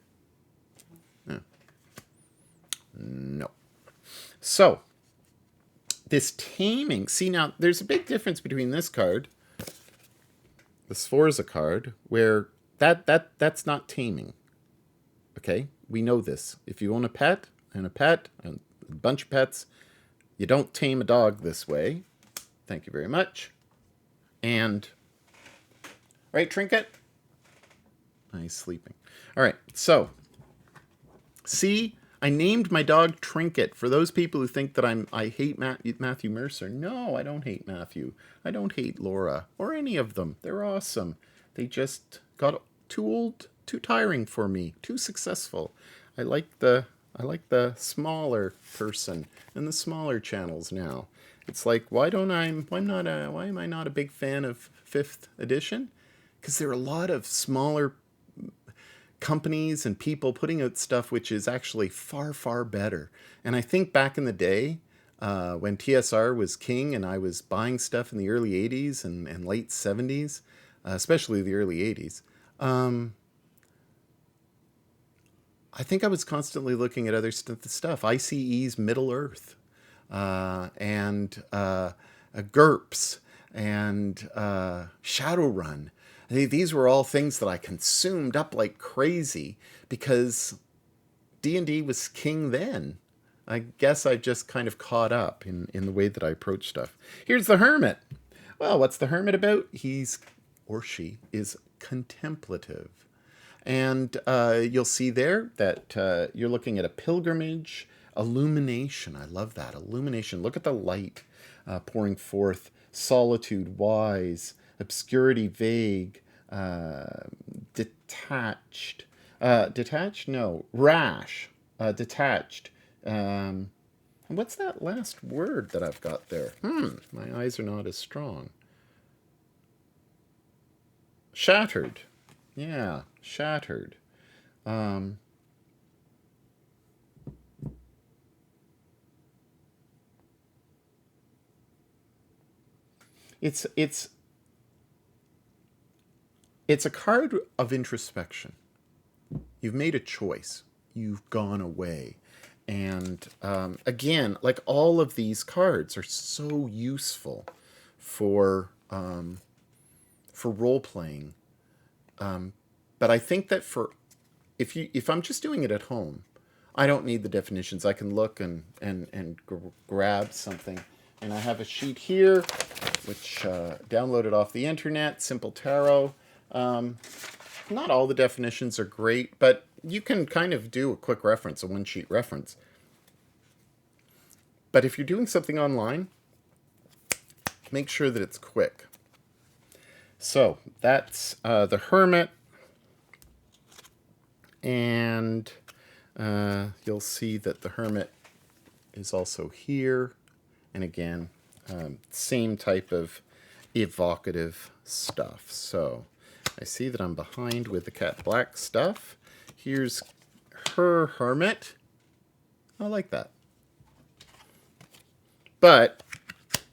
No. So, this taming. See, now, there's a big difference between this card, the Sforza card, where that's not taming. Okay? We know this. If you own a pet, and a bunch of pets, you don't tame a dog this way. Thank you very much. And, right, Trinket? He's sleeping. All right, so, see, I named my dog Trinket. For those people who think that I hate Matthew Mercer, no, I don't hate Matthew. I don't hate Laura, or any of them. They're awesome. They just got too old, too tiring for me, too successful. I like the smaller person and the smaller channels now. It's like, why am I not a big fan of 5th edition? Because there are a lot of smaller companies and people putting out stuff which is actually far, far better. And I think back in the day, when TSR was king and I was buying stuff in the early 80s and late 70s, especially the early 80s, I think I was constantly looking at other stuff. ICE's Middle Earth, and GURPS, and Shadowrun. These were all things that I consumed up like crazy because D&D was king then. I guess I just kind of caught up in the way that I approach stuff. Here's the Hermit. Well, what's the Hermit about? He's, or she, is contemplative. And you'll see there that you're looking at a pilgrimage, illumination. I love that. Illumination. Look at the light pouring forth. Solitude, wise. Obscurity, vague. Detached. Detached? No. Rash. Detached. What's that last word that I've got there? My eyes are not as strong. Shattered. Yeah, shattered. Um, it's it's it's a card of introspection. You've made a choice. You've gone away. And again, like all of these cards are so useful for role playing. But I think that for if I'm just doing it at home, I don't need the definitions. I can look and grab something. And I have a sheet here, which downloaded off the internet, Simple Tarot. Not all the definitions are great, but you can kind of do a quick reference, a one-sheet reference. But if you're doing something online, make sure that it's quick. So that's the Hermit. And you'll see that the Hermit is also here. And again, same type of evocative stuff. So I see that I'm behind with the Cat Black stuff. Here's her Hermit. I like that. But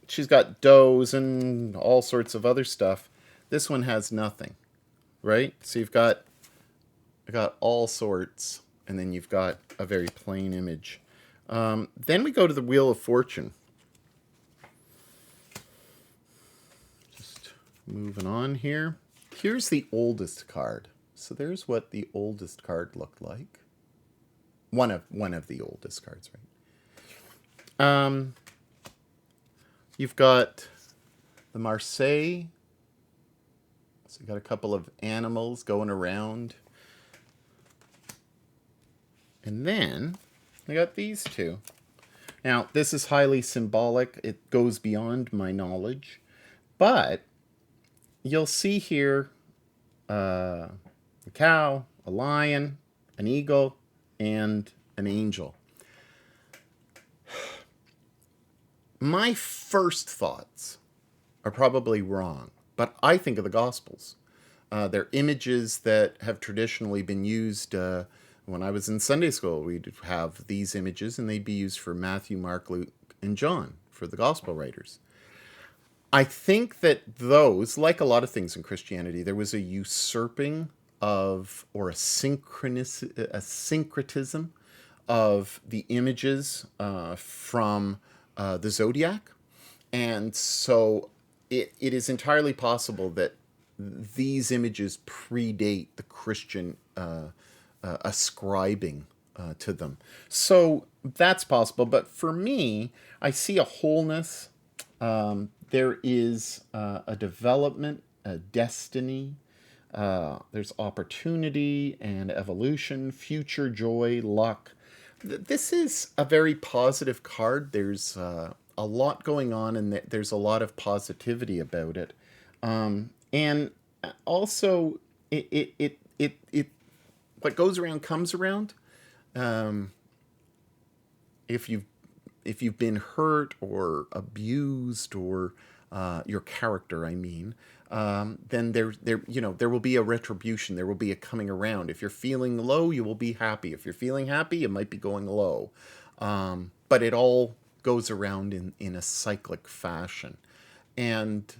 she's got does and all sorts of other stuff. This one has nothing, right? So you've got all sorts, and then you've got a very plain image. Then we go to the Wheel of Fortune. Just moving on here. Here's the oldest card. So there's what the oldest card looked like. One of the oldest cards, right? You've got the Marseille. So you've got a couple of animals going around. And then I got these two. Now, this is highly symbolic. It goes beyond my knowledge. But you'll see here a cow, a lion, an eagle, and an angel. My first thoughts are probably wrong, but I think of the Gospels. They're images that have traditionally been used. When I was in Sunday school, we'd have these images, and they'd be used for Matthew, Mark, Luke, and John, for the Gospel writers. I think that those, like a lot of things in Christianity, there was a usurping of, or a syncretism of the images from the zodiac. And so it is entirely possible that these images predate the Christian ascribing to them. So that's possible. But for me, I see a wholeness. There is a development, a destiny. There's opportunity and evolution, future joy, luck. This is a very positive card. There's a lot going on, and there's a lot of positivity about it. And also, it what goes around comes around. If you've been hurt or abused, or your character, I mean, then there will be a retribution. There will be a coming around. If you're feeling low, you will be happy. If you're feeling happy, you might be going low. But it all goes around in a cyclic fashion. And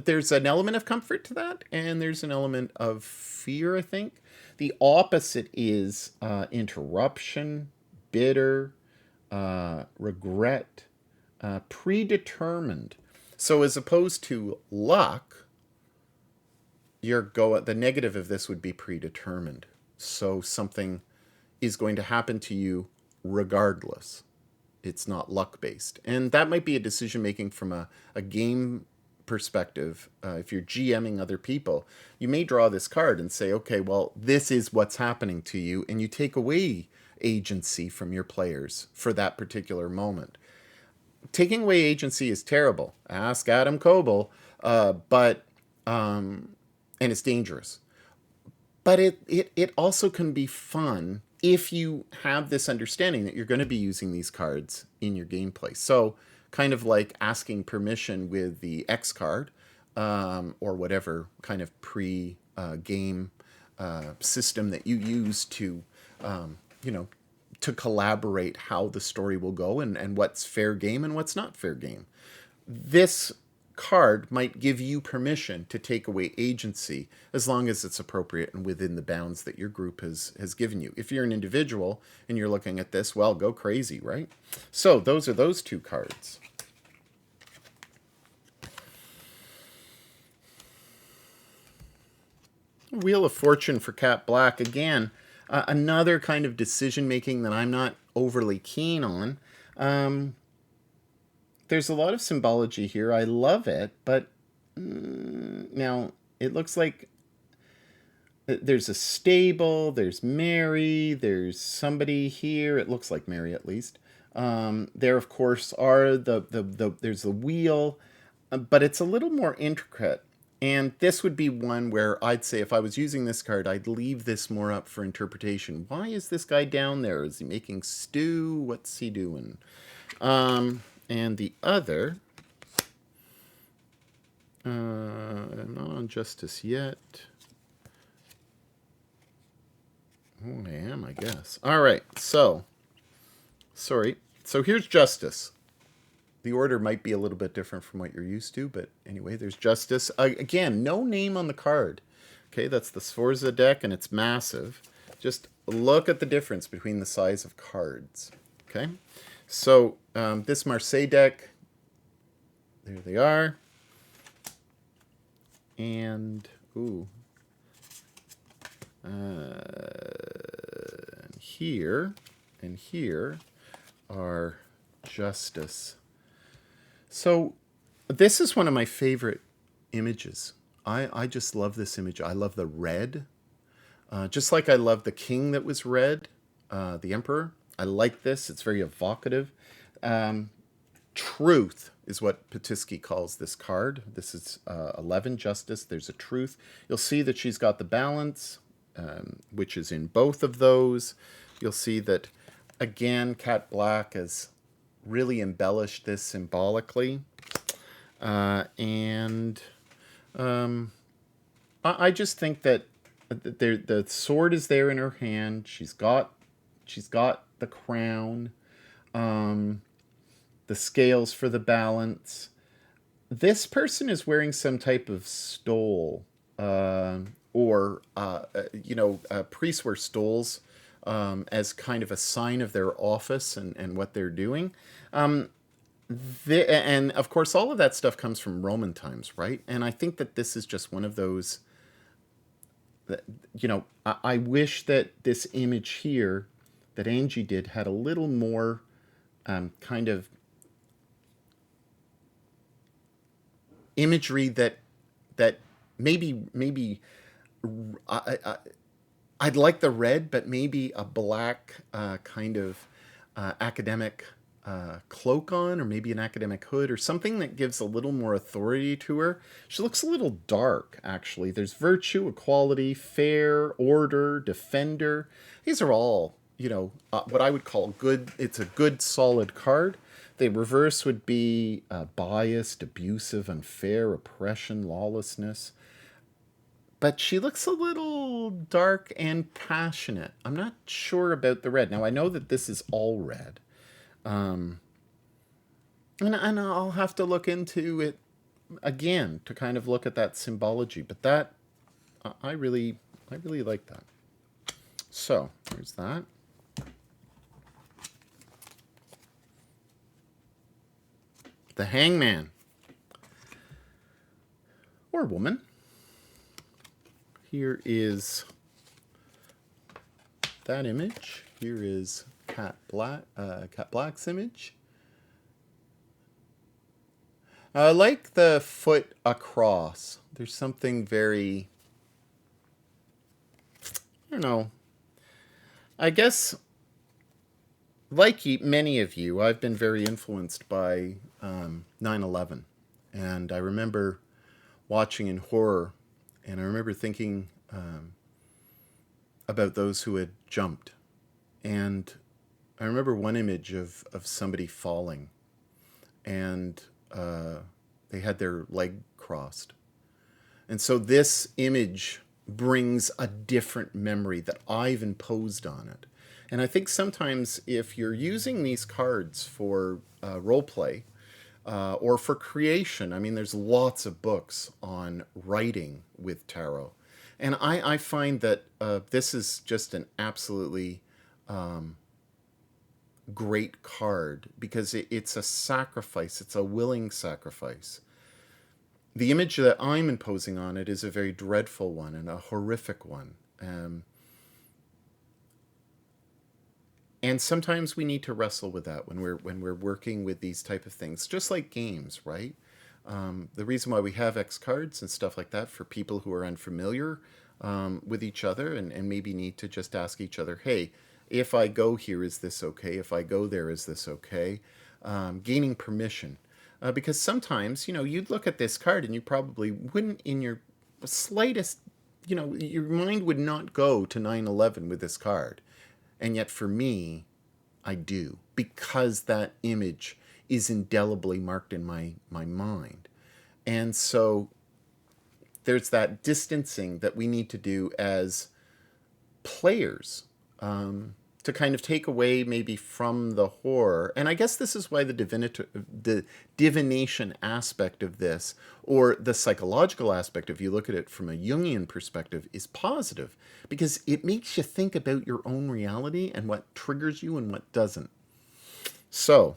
there's an element of comfort to that, and there's an element of fear, I think. The opposite is interruption, bitter, regret, predetermined. So as opposed to luck, the negative of this would be predetermined. So something is going to happen to you regardless. It's not luck based. And that might be a decision making from a game perspective. If you're GMing other people, you may draw this card and say, okay, well, this is what's happening to you. And you take away agency from your players for that particular moment. Taking away agency is terrible. Ask Adam Coble. And it's dangerous. But it also can be fun if you have this understanding that you're going to be using these cards in your gameplay. So kind of like asking permission with the X card, or whatever kind of pre-game system that you use to, you know, to collaborate how the story will go, and what's fair game and what's not fair game. This card might give you permission to take away agency as long as it's appropriate and within the bounds that your group has given you. If you're an individual and you're looking at this, well, go crazy, right? So those are those two cards. Wheel of Fortune for Cat Black. Again, another kind of decision making that I'm not overly keen on. There's a lot of symbology here. I love it, but now it looks like there's a stable, there's Mary, there's somebody here. It looks like Mary, at least. There, of course, are there's the wheel, but it's a little more intricate. And this would be one where I'd say if I was using this card, I'd leave this more up for interpretation. Why is this guy down there? Is he making stew? What's he doing? And the other, I'm not on Justice yet. Oh, I am, I guess. All right, so, sorry. So here's Justice. The order might be a little bit different from what you're used to, but anyway, there's Justice. Again, no name on the card. Okay, that's the Sforza deck, and it's massive. Just look at the difference between the size of cards. Okay, so this Marseille deck, there they are. And, ooh. And here are Justice. So this is one of my favorite images. I just love this image. I love the red. Just like I love the king that was red, the emperor. I like this. It's very evocative. Truth is what Patiski calls this card. This is 11 Justice. There's a truth. You'll see that she's got the balance, which is in both of those. You'll see that, again, Cat Black has really embellished this symbolically. And I just think that the sword is there in her hand. She's got the crown, the scales for the balance. This person is wearing some type of stole, or priests wear stoles as kind of a sign of their office and what they're doing. And of course, all of that stuff comes from Roman times, right? And I think that this is just one of those that, I wish that this image here that Angie did had a little more kind of imagery that maybe I'd like the red, but maybe a black kind of academic cloak on, or maybe an academic hood, or something that gives a little more authority to her. She looks a little dark, actually. There's virtue, equality, fair, order, defender. These are all, what I would call good. It's a good, solid card. The reverse would be biased, abusive, unfair, oppression, lawlessness. But she looks a little dark and passionate. I'm not sure about the red. Now, I know that this is all red. And I'll have to look into it again, to kind of look at that symbology. But that, I really, I really like that. So there's that. The hangman. Or woman. Here is that image. Here is Cat Black's image. I like the foot across. There's something very, I don't know. I guess, like many of you, I've been very influenced by 9/11. And I remember watching in horror, and I remember thinking about those who had jumped. And I remember one image of somebody falling, and they had their leg crossed. And so this image brings a different memory that I've imposed on it. And I think sometimes if you're using these cards for role play or for creation, I mean, there's lots of books on writing with tarot. And I find that this is just an absolutely great card because it's a sacrifice. It's a willing sacrifice. The image that I'm imposing on it is a very dreadful one and a horrific one. And sometimes we need to wrestle with that when we're working with these type of things, just like games, right? The reason why we have X cards and stuff like that for people who are unfamiliar with each other and maybe need to just ask each other, hey, if I go here, is this okay? If I go there, is this okay? Gaining permission. Because sometimes, you'd look at this card and you probably wouldn't, in your slightest, your mind would not go to 9/11 with this card. And yet for me, I do, because that image is indelibly marked in my mind. And so there's that distancing that we need to do as players to kind of take away maybe from the horror. And I guess this is why the divination aspect of this, or the psychological aspect, if you look at it from a Jungian perspective, is positive, because it makes you think about your own reality and what triggers you and what doesn't. So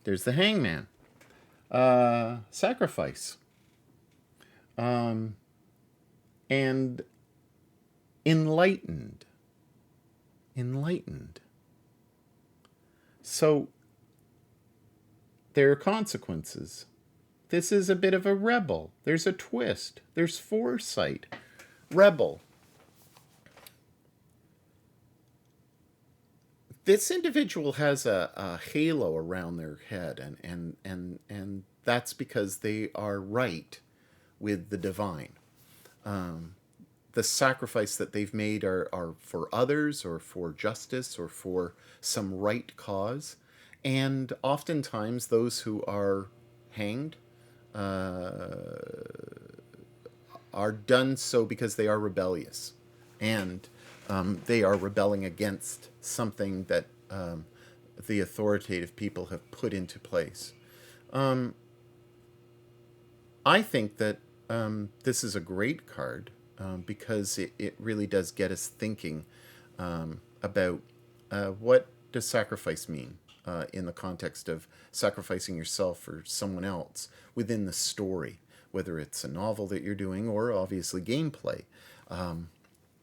there's the hangman. Sacrifice. And enlightened. So there are consequences. This is a bit of a rebel. There's a twist. There's foresight. Rebel. This individual has a halo around their head, and that's because they are right with the divine. The sacrifice that they've made are for others or for justice or for some right cause. And oftentimes those who are hanged are done so because they are rebellious. And they are rebelling against something that the authoritative people have put into place. I think that this is a great card because it really does get us thinking about what does sacrifice mean in the context of sacrificing yourself for someone else within the story, whether it's a novel that you're doing or obviously gameplay.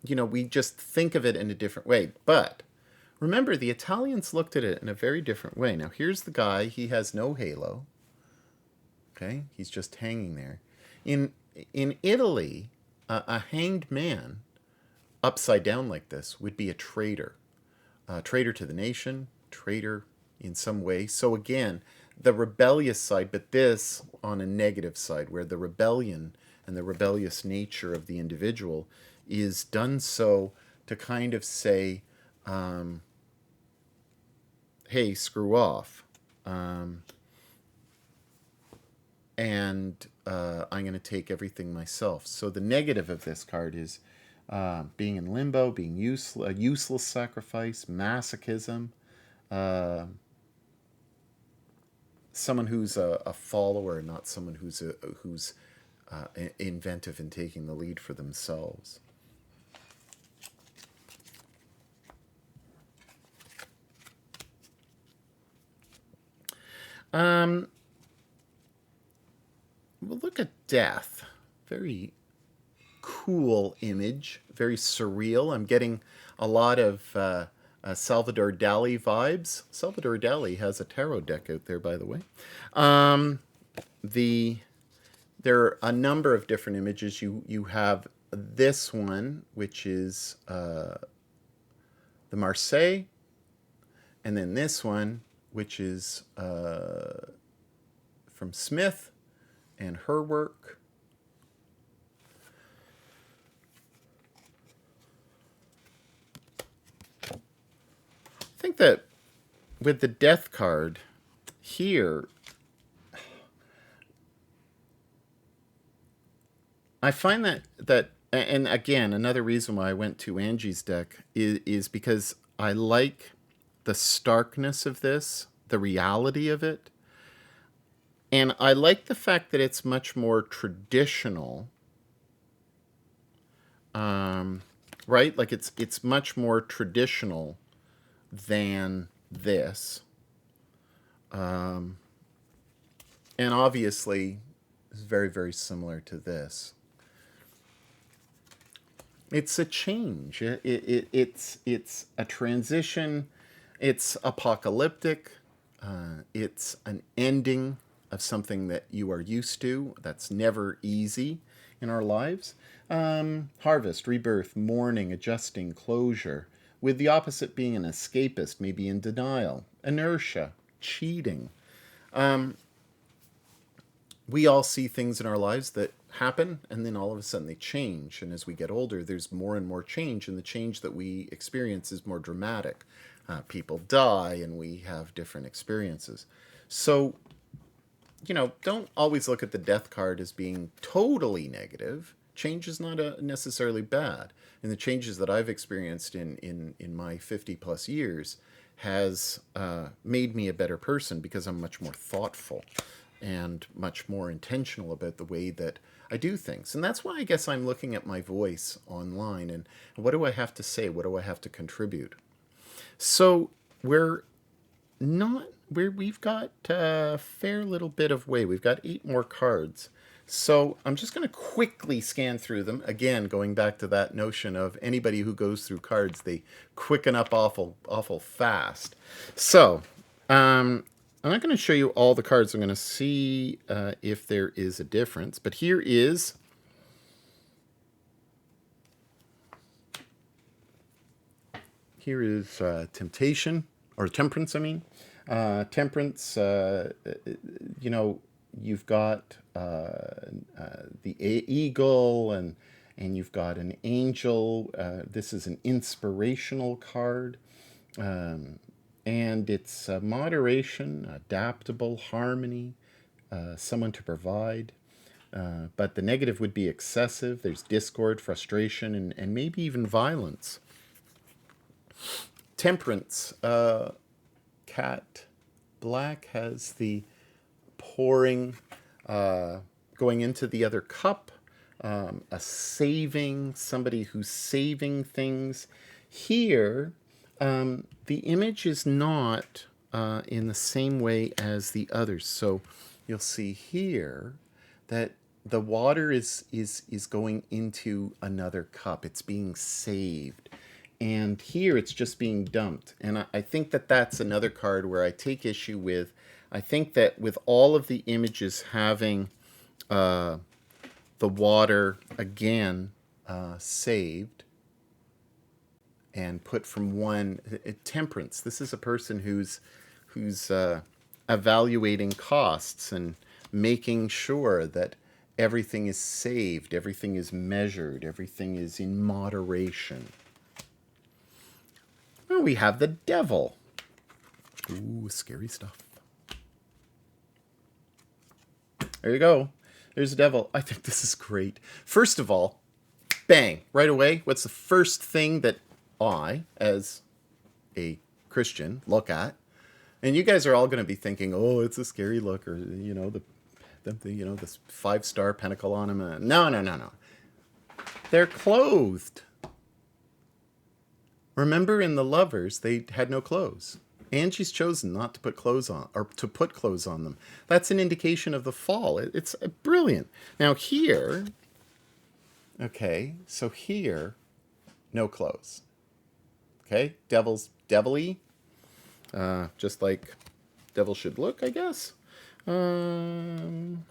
We just think of it in a different way. But remember, the Italians looked at it in a very different way. Now, here's the guy. He has no halo. Okay? He's just hanging there. In Italy, a hanged man upside down like this would be a traitor. A traitor to the nation, traitor in some way. So again, the rebellious side, but this on a negative side, where the rebellion and the rebellious nature of the individual is done so to kind of say, hey, screw off. And I'm going to take everything myself. So the negative of this card is being in limbo, being a useless sacrifice, masochism, someone who's a follower, not someone who's inventive and taking the lead for themselves. We'll look at death. Very cool image, very surreal. I'm getting a lot of Salvador Dali vibes. Salvador Dali has a tarot deck out there, by the way. There are a number of different images. You have this one, which is the Marseille, and then this one, which is from Smith and her work. I think that with the death card here, I find that and again, another reason why I went to Angie's deck is because I like the starkness of this, the reality of it. And I like the fact that it's much more traditional, right? Like it's much more traditional than this. And obviously, it's very, very similar to this. It's a change. It's a transition. It's apocalyptic. It's an ending of something that you are used to. That's never easy in our lives. Harvest, rebirth, mourning, adjusting, closure. With the opposite being an escapist, maybe in denial, inertia, cheating. We all see things in our lives that happen and then all of a sudden they change. And as we get older, there's more and more change, and the change that we experience is more dramatic. People die and we have different experiences. So, don't always look at the death card as being totally negative. Change is not necessarily bad. And the changes that I've experienced in my 50 plus years has made me a better person because I'm much more thoughtful and much more intentional about the way that I do things. And that's why I guess I'm looking at my voice online and what do I have to say? What do I have to contribute? So we've got a fair little bit of way. We've got 8 more cards. So I'm just going to quickly scan through them. Again, going back to that notion of anybody who goes through cards, they quicken up awful fast. So I'm not going to show you all the cards. I'm going to see if there is a difference. But here is temptation, or temperance, I mean. Temperance, you've got the eagle and you've got an angel. This is an inspirational card. And it's moderation, adaptable, harmony, someone to provide. But the negative would be excessive. There's discord, frustration, and maybe even violence. Temperance. Cat Black has the pouring, going into the other cup, a saving, somebody who's saving things. Here, the image is not in the same way as the others. So you'll see here that the water is going into another cup. It's being saved. And here it's just being dumped. And I think that that's another card where I take issue with. I think that with all of the images having the water again saved and put from one temperance. This is a person who's evaluating costs and making sure that everything is saved, everything is measured, everything is in moderation. Well, we have the devil. Ooh, scary stuff. There you go. There's the devil. I think this is great. First of all, bang, right away, what's the first thing that I, as a Christian, look at? And you guys are all going to be thinking, oh, it's a scary look, or this 5-star pentacle on him. No, no, no, no. They're clothed. Remember, in The Lovers, they had no clothes. Angie's chosen not to put clothes on, or to put clothes on them. That's an indication of the fall. It's brilliant. Now here, okay, so here, no clothes. Okay, devilly, just like devil should look, I guess. And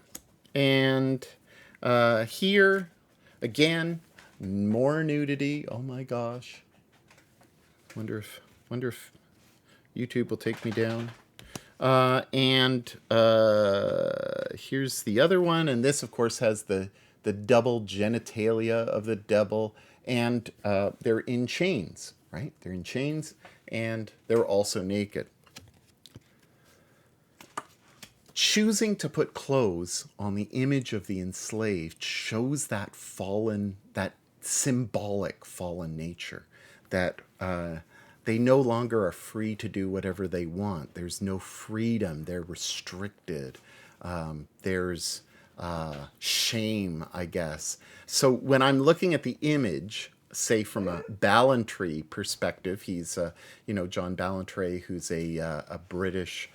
here, again, more nudity. Oh my gosh. Wonder if YouTube will take me down. And here's the other one, and this, of course, has the double genitalia of the devil, and they're in chains, right? They're in chains, and they're also naked. Choosing to put clothes on the image of the enslaved shows that fallen, that symbolic fallen nature, that they no longer are free to do whatever they want. There's no freedom. They're restricted. There's shame, I guess. So when I'm looking at the image, say from a Ballantyne perspective, he's, John Ballantyne, who's a British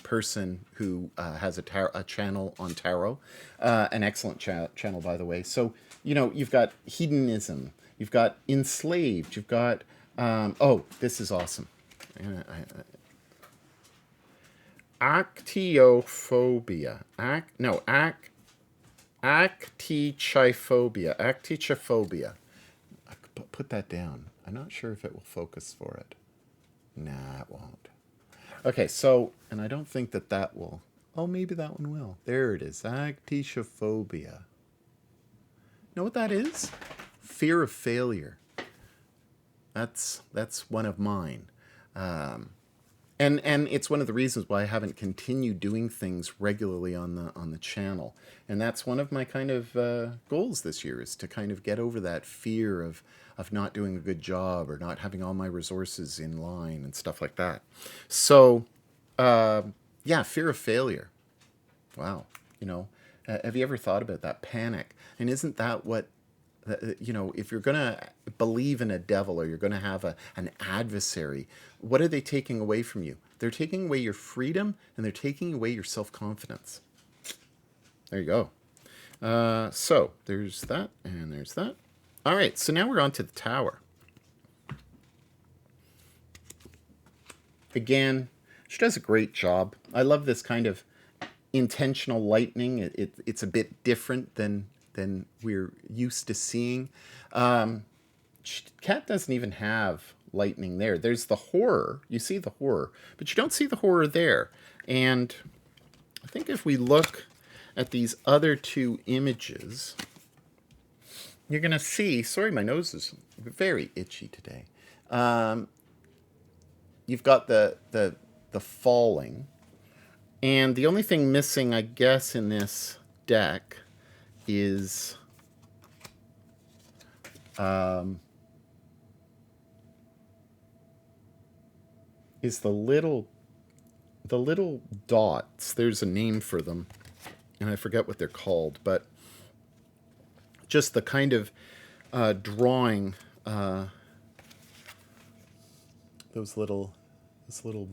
person who has a channel on tarot, an excellent channel, by the way. So, you've got hedonism, you've got enslaved, you've got, this is awesome. Actiophobia. Actichophobia. Put that down. I'm not sure if it will focus for it. Nah, it won't. Okay, so, and I don't think that will. Oh, maybe that one will. There it is. Actichophobia. Know what that is? Fear of failure. That's one of mine. And it's one of the reasons why I haven't continued doing things regularly on the channel. And that's one of my kind of goals this year, is to kind of get over that fear of not doing a good job, or not having all my resources in line and stuff like that. So, fear of failure. Wow. Have you ever thought about that? Panic. And isn't that what, if you're going to believe in a devil, or you're going to have an adversary, what are they taking away from you? They're taking away your freedom, and they're taking away your self-confidence. There you go. So there's that, and there's that. All right, so now we're on to the tower. Again, she does a great job. I love this kind of intentional lightning. It's a bit different than we're used to seeing. Cat doesn't even have lightning there. There's the horror. You see the horror, but you don't see the horror there. And I think if we look at these other two images, you're going to see, sorry, my nose is very itchy today. You've got the falling. And the only thing missing, I guess, in this deck is the little dots. There's a name for them, and I forget what they're called, but just the kind of drawing those little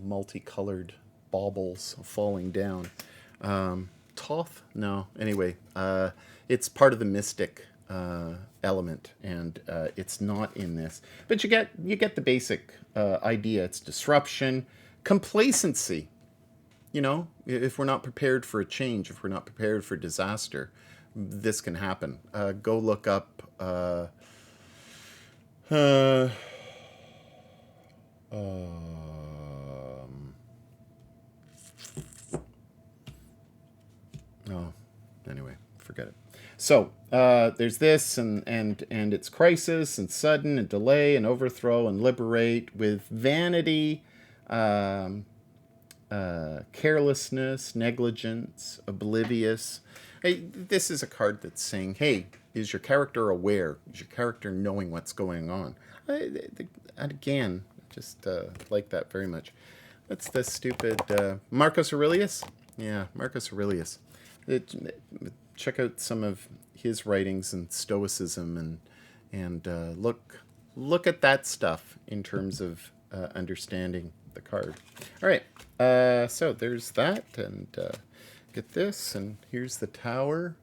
multicolored baubles falling down. Toth? No. Anyway, it's part of the mystic element, and it's not in this. But you get the basic idea. It's disruption, complacency. If we're not prepared for a change, if we're not prepared for disaster, this can happen. Go look up. Anyway, forget it. So there's this, and it's crisis and sudden and delay and overthrow and liberate, with vanity, carelessness, negligence, oblivious. Hey, this is a card that's saying, hey, is your character aware? Is your character knowing what's going on? And again, Just like that very much. That's the stupid Marcus Aurelius. Yeah, Marcus Aurelius. Check out some of his writings and Stoicism, and look at that stuff in terms of understanding the card. All right, so there's that, and get this, and here's the tower.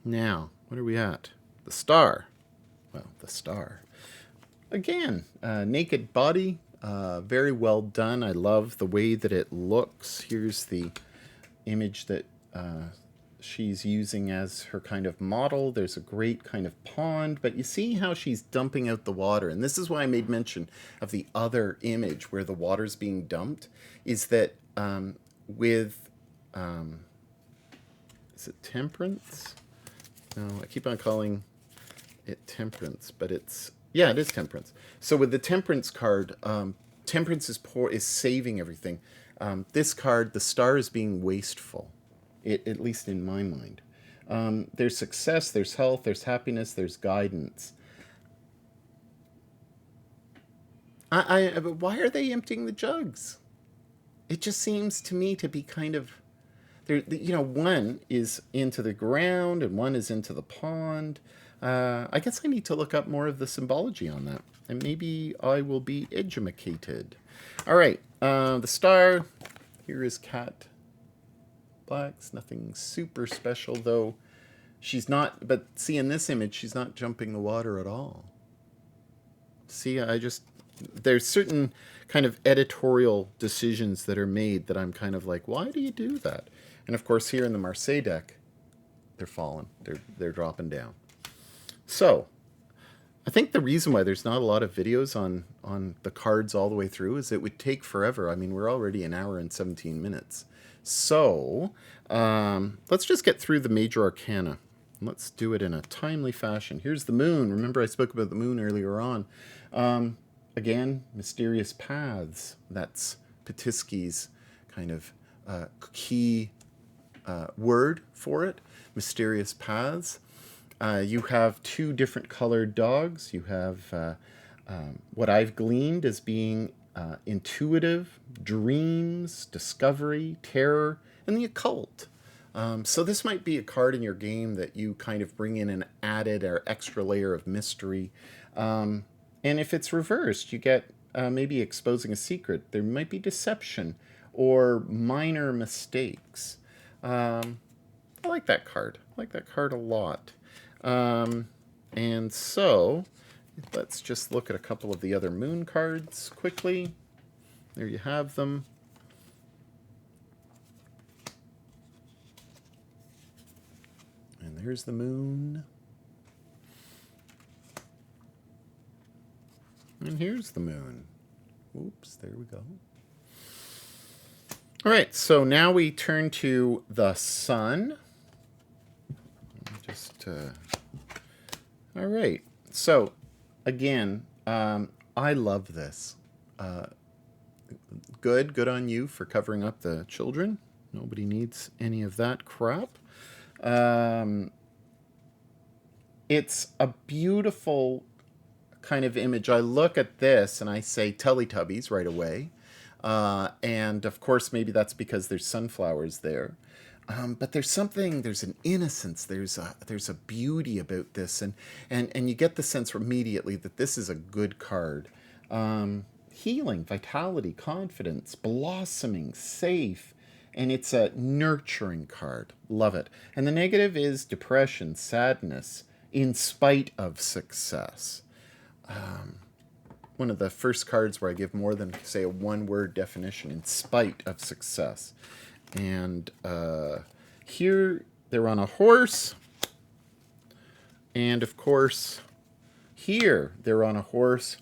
Now, what are we at? The star. Well, the star. Again, naked body, very well done. I love the way that it looks. Here's the image that she's using as her kind of model. There's a great kind of pond, but you see how she's dumping out the water. And this is why I made mention of the other image where the water's being dumped, is that with, is it temperance? No, I keep on calling it temperance, but it's, yeah, it is temperance. So with the temperance card, temperance is saving everything. This card, the star, is being wasteful, at least in my mind. There's success, there's health, there's happiness, there's guidance. But why are they emptying the jugs? It just seems to me to be kind of, one is into the ground and one is into the pond. I guess I need to look up more of the symbology on that, and maybe I will be educated. All right, the star. Here is Cat Black's. Nothing super special, though. She's not, but see, in this image, she's not jumping the water at all. See, there's certain kind of editorial decisions that are made that I'm kind of like, why do you do that? And of course, here in the Marseille deck, they're falling. They're dropping down. So, I think the reason why there's not a lot of videos on the cards all the way through is it would take forever. I mean, we're already an hour and 17 minutes. So, let's just get through the major arcana. Let's do it in a timely fashion. Here's the moon. Remember I spoke about the moon earlier on. Again, mysterious paths. That's Petiski's kind of key word for it. Mysterious paths. You have two different colored dogs. You have what I've gleaned as being intuitive, dreams, discovery, terror, and the occult. So this might be a card in your game that you kind of bring in an added or extra layer of mystery. And if it's reversed, you get maybe exposing a secret. There might be deception or minor mistakes. I like that card. I like that card a lot. And so, let's just look at a couple of the other moon cards quickly. There you have them. And there's the moon. And here's the moon. Oops, there we go. All right, so now we turn to the sun. All right. So, again, I love this. Good on you for covering up the children. Nobody needs any of that crap. It's a beautiful kind of image. I look at this and I say Teletubbies right away. And of course, maybe that's because there's sunflowers there. But there's an innocence, there's a beauty about this, and you get the sense immediately that this is a good card. Healing, vitality, confidence, blossoming, safe, and it's a nurturing card. Love it. And the negative is depression, sadness, in spite of success. One of the first cards where I give more than, say, a one-word definition, in spite of success. And here they're on a horse. And of course, here they're on a horse.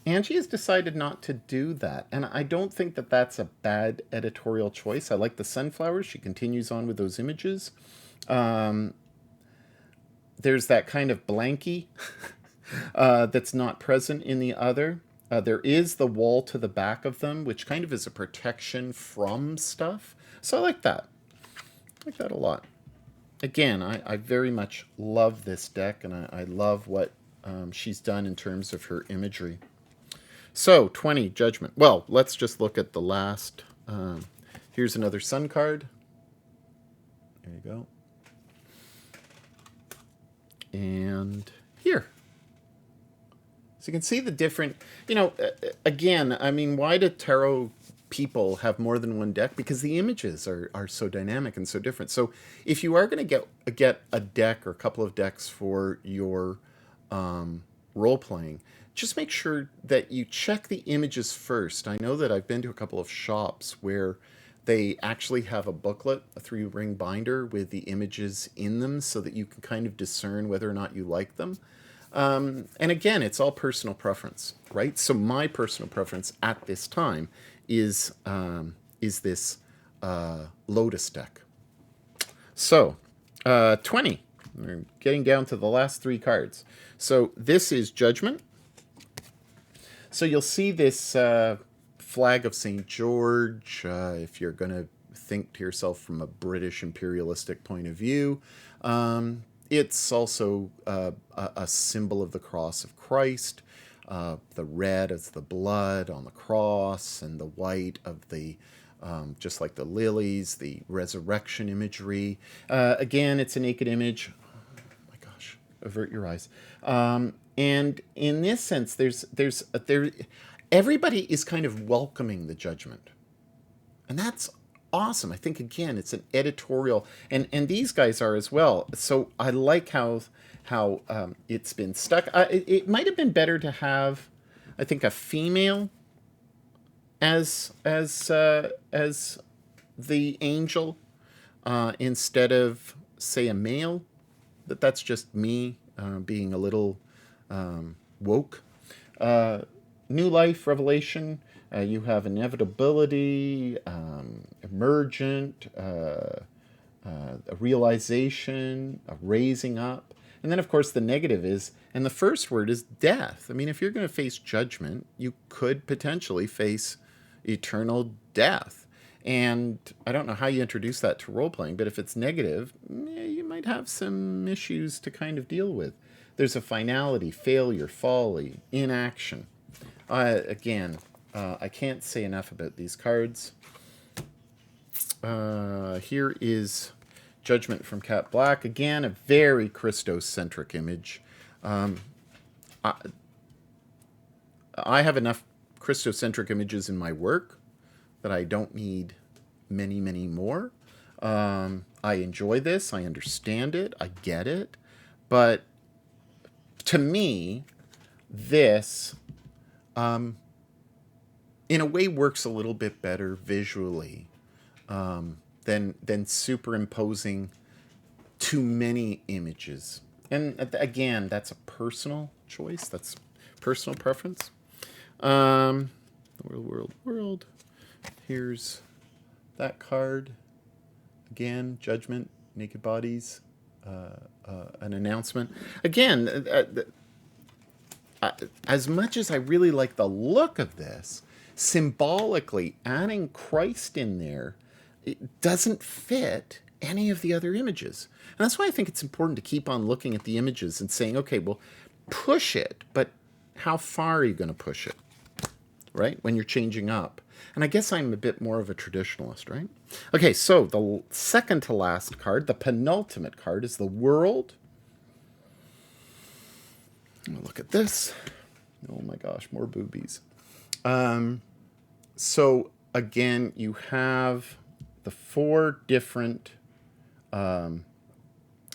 Angie has decided not to do that. And I don't think that that's a bad editorial choice. I like the sunflowers. She continues on with those images. There's that kind of blankie that's not present in the other. There is the wall to the back of them, which kind of is a protection from stuff. So I like that. I like that a lot. again, I very much love this deck, and I love what she's done in terms of her imagery. So, 20, Judgment. Well, let's just look at the last. Here's another Sun card. There you go. And here. So you can see the different, again, I mean, why do tarot people have more than one deck? Because the images are so dynamic and so different. So if you are going to get a deck or a couple of decks for your role playing, just make sure that you check the images first. I know that I've been to a couple of shops where they actually have a booklet, a 3-ring binder with the images in them so that you can kind of discern whether or not you like them. And again, it's all personal preference, right? So my personal preference at this time is this Lotus deck. So 20. We're getting down to the last 3 cards. So this is Judgment. So you'll see this flag of St. George, if you're going to think to yourself from a British imperialistic point of view. It's also a symbol of the cross of Christ. The red is the blood on the cross, and the white of the, just like the lilies, the resurrection imagery. Again, it's a naked image. Oh my gosh, avert your eyes. And in this sense, everybody is kind of welcoming the Judgment. And that's awesome. I think, again, it's an editorial, and these guys are as well. So I like how it's been stuck. It might have been better to have, I think, a female as the angel instead of, say, a male. But that's just me being a little woke. New life, revelation. You have inevitability, emergent, a realization, a raising up. And then, of course, the negative is, and the first word is death. I mean, if you're going to face judgment, you could potentially face eternal death. And I don't know how you introduce that to role-playing, but if it's negative, you might have some issues to kind of deal with. There's a finality, failure, folly, inaction. Again, I can't say enough about these cards. Here is Judgment from Cat Black. Again, a very Christocentric image. I have enough Christocentric images in my work that I don't need many, many more. I enjoy this. I understand it. I get it. But to me, this in a way works a little bit better visually than superimposing too many images. And again, that's a personal choice. That's personal preference. World. Here's that card. Again, Judgment, Naked Bodies, an announcement. Again, as much as I really like the look of this, symbolically adding Christ in there, it doesn't fit any of the other images. And that's why I think it's important to keep on looking at the images and saying, okay, well, push it, but how far are you going to push it, right, when you're changing up? And I guess I'm a bit more of a traditionalist, right? Okay, so the second to last card, the penultimate card, is the World. Look at this. Oh my gosh, more boobies. So again, you have the 4 different,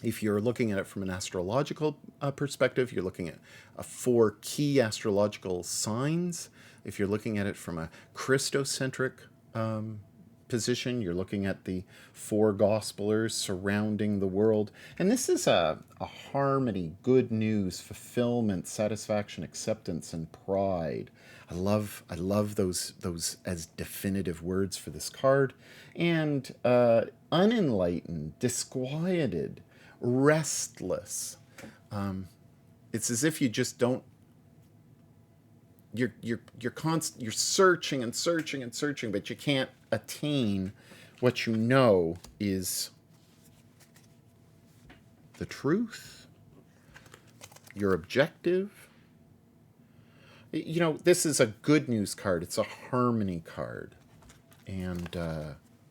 if you're looking at it from an astrological perspective, you're looking at 4 key astrological signs. If you're looking at it from a Christocentric position, you're looking at the 4 gospelers surrounding the world. And this is a harmony, good news, fulfillment, satisfaction, acceptance, and pride. I love those as definitive words for this card. And unenlightened, disquieted, restless. It's as if you just don't. You're searching and searching and searching, but you can't attain what you know is the truth, your objective. You know, this is a good news card. It's a harmony card. And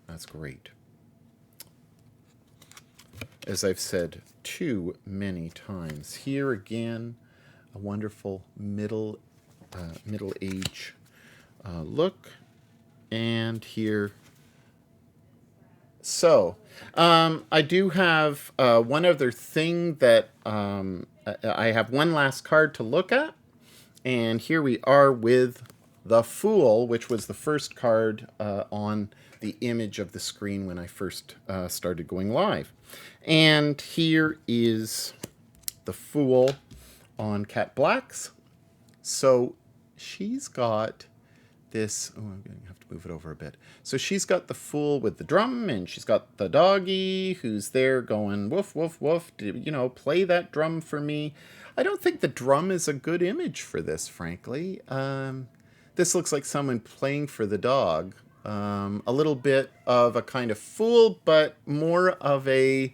that's great. As I've said too many times, here again, a wonderful middle age look. And here. So, I do have one other thing that I have one last card to look at. And here we are with the Fool, which was the first card on the image of the screen when I first started going live. And here is the Fool on Cat Blacks. So she's got this. Oh, I'm going to have to move it over a bit. So she's got the Fool with the drum, and she's got the doggy who's there going woof, woof, woof. You know, play that drum for me. I don't think the drum is a good image for this, frankly. This looks like someone playing for the dog. A little bit of a kind of fool, but more of an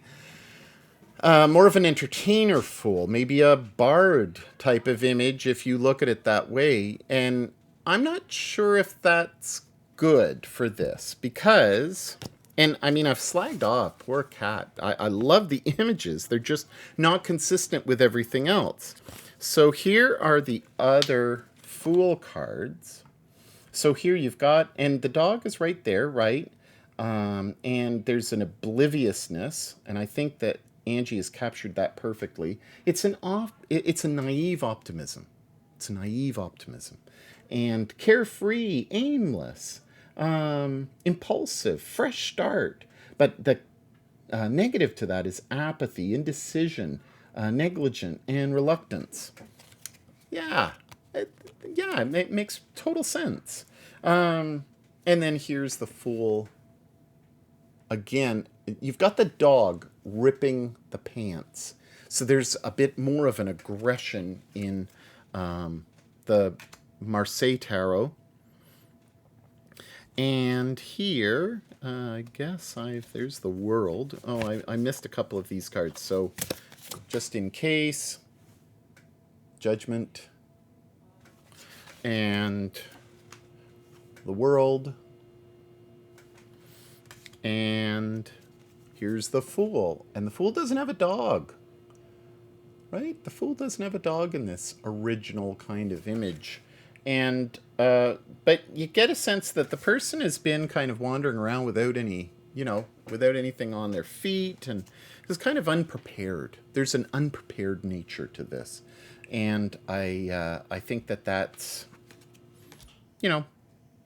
entertainer fool, maybe a bard type of image if you look at it that way. And I'm not sure if that's good for this because, and I mean, I've slagged off poor Cat. I love the images. They're just not consistent with everything else. So here are the other Fool cards. So here you've got, and the dog is right there, right? And there's an obliviousness, and I think that Angie has captured that perfectly. It's a naive optimism. It's a naive optimism. And carefree, aimless, impulsive, fresh start. But the negative to that is apathy, indecision, negligent, and reluctance. Yeah, it makes total sense. And then here's the Fool. Again, you've got the dog ripping the pants. So there's a bit more of an aggression in the Marseille Tarot. And here, I guess there's the World. Oh, I missed a couple of these cards. So just in case, Judgment and the World. And here's the Fool. And the Fool doesn't have a dog. Right? The Fool doesn't have a dog in this original kind of image. And, but you get a sense that the person has been kind of wandering around without any, without anything on their feet and is kind of unprepared. There's an unprepared nature to this. And I think that that's,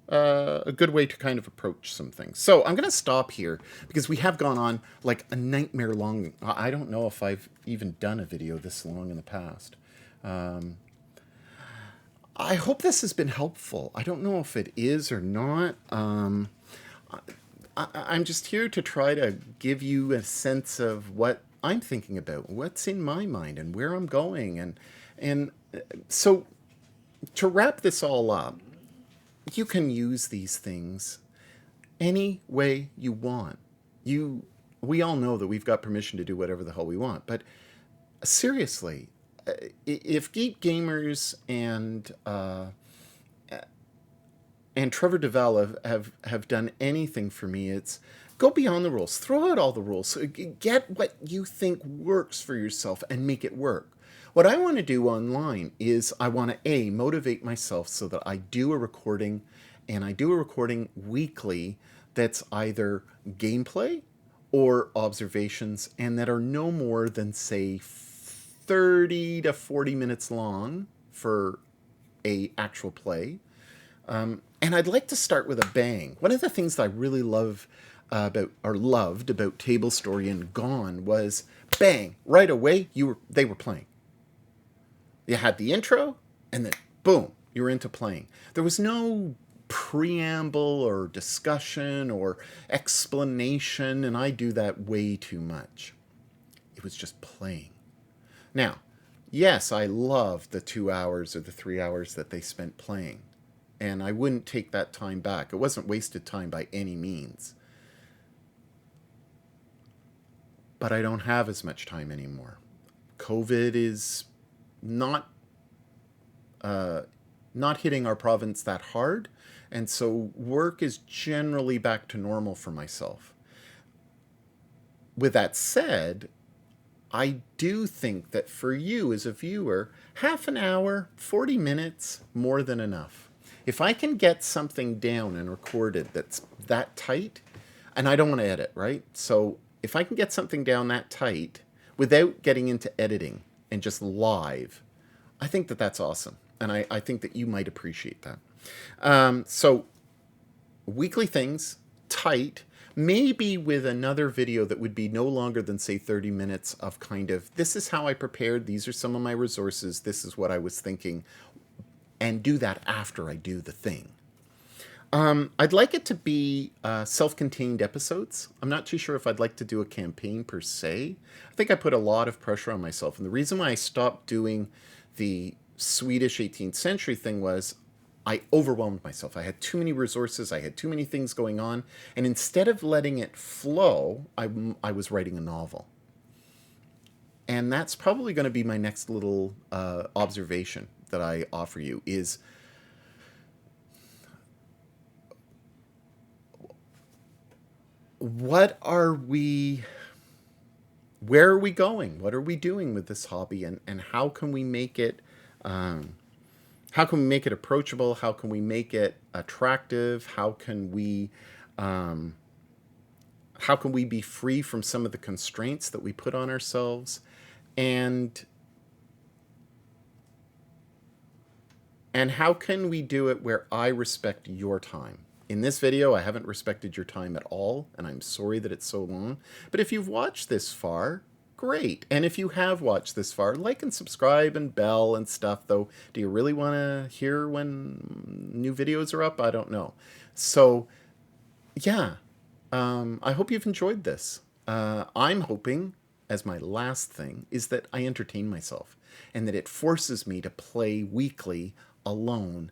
a good way to kind of approach some things. So I'm going to stop here because we have gone on like a nightmare long. I don't know if I've even done a video this long in the past. I hope this has been helpful. I don't know if it is or not. I'm just here to try to give you a sense of what I'm thinking about, what's in my mind and where I'm going. And so to wrap this all up, you can use these things any way you want. We all know that we've got permission to do whatever the hell we want, but seriously, if Geek Gamers and Trevor Devell have done anything for me, it's go beyond the rules, throw out all the rules, get what you think works for yourself and make it work. What I want to do online is I want to motivate myself so that I do a recording, and I do a recording weekly that's either gameplay or observations, and that are no more than, say, 30 to 40 minutes long for a actual play. And I'd like to start with a bang. One of the things that I really loved about Table Story and Gone was bang, right away they were playing. You had the intro, and then boom, you were into playing. There was no preamble or discussion or explanation, and I do that way too much. It was just playing. Now, yes, I love the 2 hours or the 3 hours that they spent playing, and I wouldn't take that time back. It wasn't wasted time by any means. but I don't have as much time anymore. COVID is not not hitting our province that hard, and so work is generally back to normal for myself. With that said, I do think that for you as a viewer, half an hour, 40 minutes, more than enough. If I can get something down and recorded that's that tight, and I don't want to edit, right? So if I can get something down that tight without getting into editing and just live, I think that that's awesome. And I think that you might appreciate that. So weekly things, tight, maybe with another video that would be no longer than, say, 30 minutes of kind of, this is how I prepared, these are some of my resources, this is what I was thinking, and do that after I do the thing. I'd like it to be self-contained episodes. I'm not too sure if I'd like to do a campaign per se. I think I put a lot of pressure on myself, and the reason why I stopped doing the Swedish 18th century thing was I overwhelmed myself. I had too many resources. I had too many things going on. And instead of letting it flow, I was writing a novel. And that's probably going to be my next little observation that I offer you is where are we going? What are we doing with this hobby? And how can we make it approachable? How can we make it attractive? How can we be free from some of the constraints that we put on ourselves? And how can we do it where I respect your time? In this video, I haven't respected your time at all, and I'm sorry that it's so long. But if you've watched this far, great. And if you have watched this far, like and subscribe and bell and stuff, though. Do you really want to hear when new videos are up? I don't know. So, yeah, I hope you've enjoyed this. I'm hoping, as my last thing, is that I entertain myself and that it forces me to play weekly alone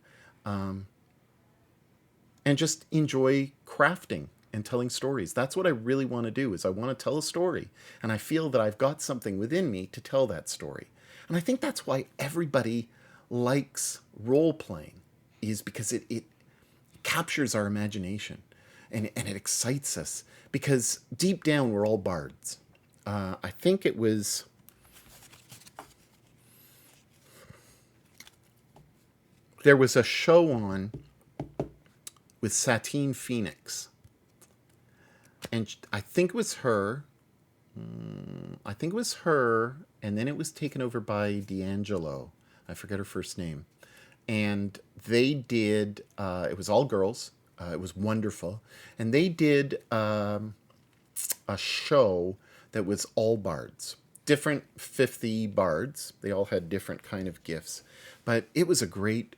and just enjoy crafting and telling stories. That's what I really want to do, is I want to tell a story, and I feel that I've got something within me to tell that story. And I think that's why everybody likes role-playing, is because it captures our imagination, and it excites us, because deep down we're all bards. I think it was... There was a show on with Satine Phoenix, and I think it was her. And then it was taken over by D'Angelo. I forget her first name. And they did, it was all girls. It was wonderful. And they did a show that was all bards. Different 50 bards. They all had different kind of gifts. But it was a great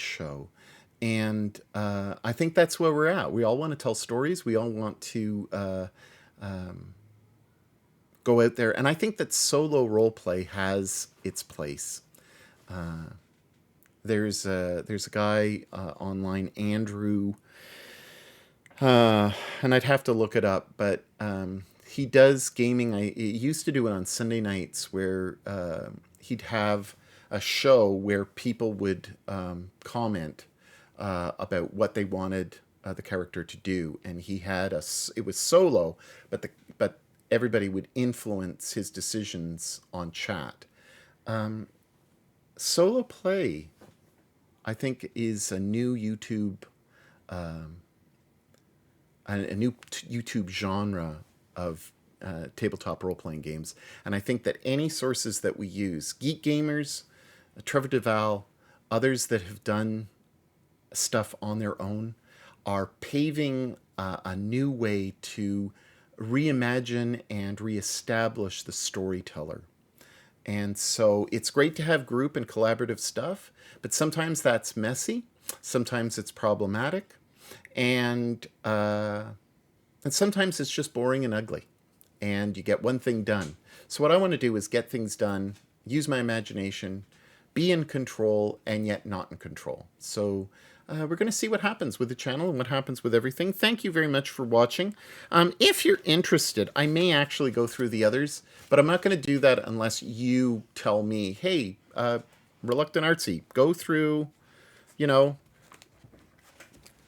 show. And I think that's where we're at. We all want to tell stories. We all want to go out there. And I think that solo role play has its place. There's a guy online, Andrew, and I'd have to look it up, but he does gaming. He used to do it on Sunday nights, where he'd have a show where people would comment about what they wanted the character to do, and he had it was solo, but everybody would influence his decisions on chat. Solo play, I think, is a new YouTube genre of tabletop role-playing games. And I think that any sources that we use, Geek Gamers, Trevor Duval, others that have done stuff on their own, are paving a new way to reimagine and reestablish the storyteller. And so it's great to have group and collaborative stuff, but sometimes that's messy, sometimes it's problematic, and sometimes it's just boring and ugly, and you get one thing done. So what I want to do is get things done, use my imagination, be in control, and yet not in control. So we're going to see what happens with the channel and what happens with everything. Thank you very much for watching. If you're interested, I may actually go through the others, but I'm not going to do that unless you tell me, hey, Reluctant Artsy, go through, you know,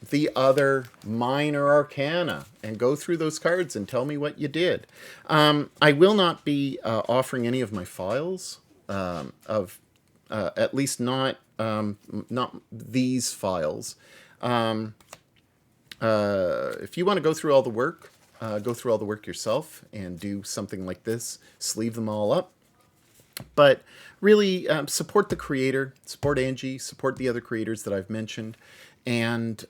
the other minor arcana and go through those cards and tell me what you did. I will not be offering any of my files at least not these files. If you want to go through all the work, go through all the work yourself and do something like this, sleeve them all up. But really support the creator, support Angie, support the other creators that I've mentioned, and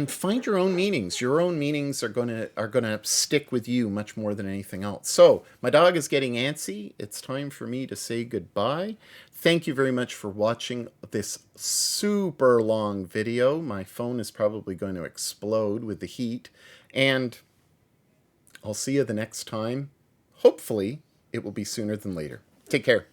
find your own meanings. Your own meanings are gonna stick with you much more than anything else. So my dog is getting antsy. It's time for me to say goodbye. Thank you very much for watching this super long video. My phone is probably going to explode with the heat, and I'll see you the next time. Hopefully, it will be sooner than later. Take care.